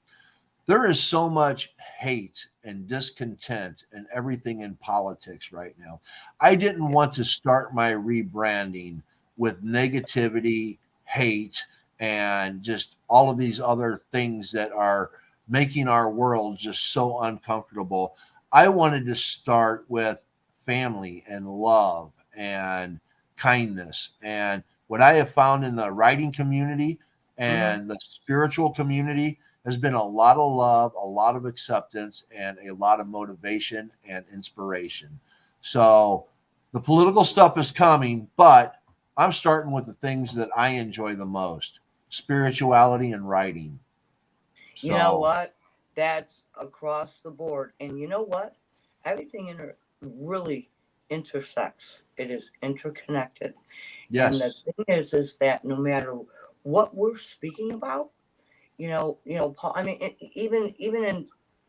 there is so much hate and discontent and everything in politics right now. I didn't want to start my rebranding with negativity, hate, and just all of these other things that are making our world just so uncomfortable. I wanted to start with family and love and kindness. And what I have found in the writing community and the spiritual community has been a lot of love, a lot of acceptance, and a lot of motivation and inspiration. So the political stuff is coming, but I'm starting with the things that I enjoy the most: spirituality and writing. You know what? That's across the board. And you know what? Everything really intersects. It is interconnected. Yes. And the thing is that no matter what we're speaking about, Paul, I mean, even in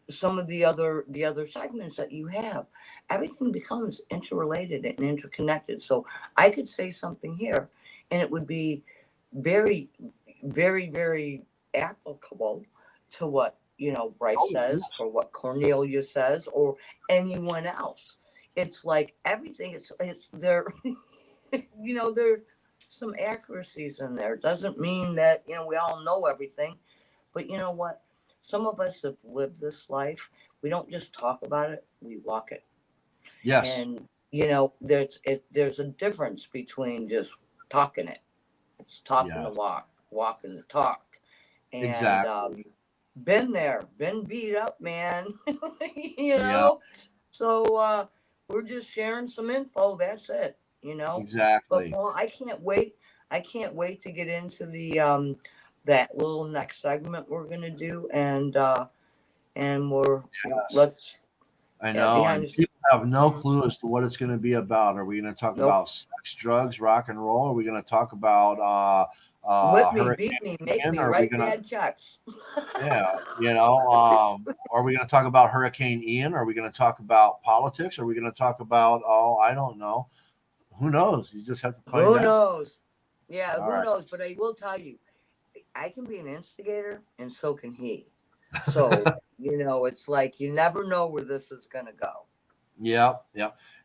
some of the other segments that you have, everything becomes interrelated and interconnected. So I could say something here, and it would be very, very, very applicable to what Bryce says, or what Cornelia says, or anyone else. It's like everything. It's there. There's some accuracies in there. Doesn't mean that we all know everything. But you know what? Some of us have lived this life. We don't just talk about it, we walk it. Yes. And there's a difference between just talking it. It's talking the walk, walking the talk. And exactly. Been there, been beat up, man. So we're just sharing some info. That's it. Exactly. But Paul, I can't wait. I can't wait to get into the that little next segment we're gonna do, and let's. I know, and people have no clue as to what it's going to be about. Are we going to talk about sex, drugs, rock and roll? Are we going to talk about whip me, beat me, make me write bad checks? Yeah, are we going to talk about Hurricane Ian? Are we going to talk about politics? Are we going to talk about I don't know. Who knows? You just have to find out. Who knows? Yeah, who knows? But I will tell you, I can be an instigator, and so can he. So, it's like you never know where this is going to go. Yeah.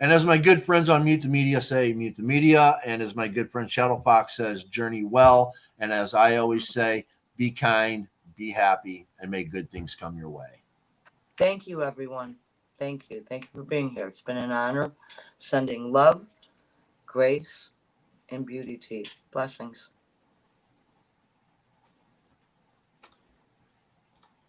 And as my good friends on Mute the Media say, mute the media. And as my good friend Shadow Fox says, journey well. And as I always say, be kind, be happy, and may good things come your way. Thank you, everyone. Thank you. Thank you for being here. It's been an honor. Sending love, grace, and beauty to you. Blessings.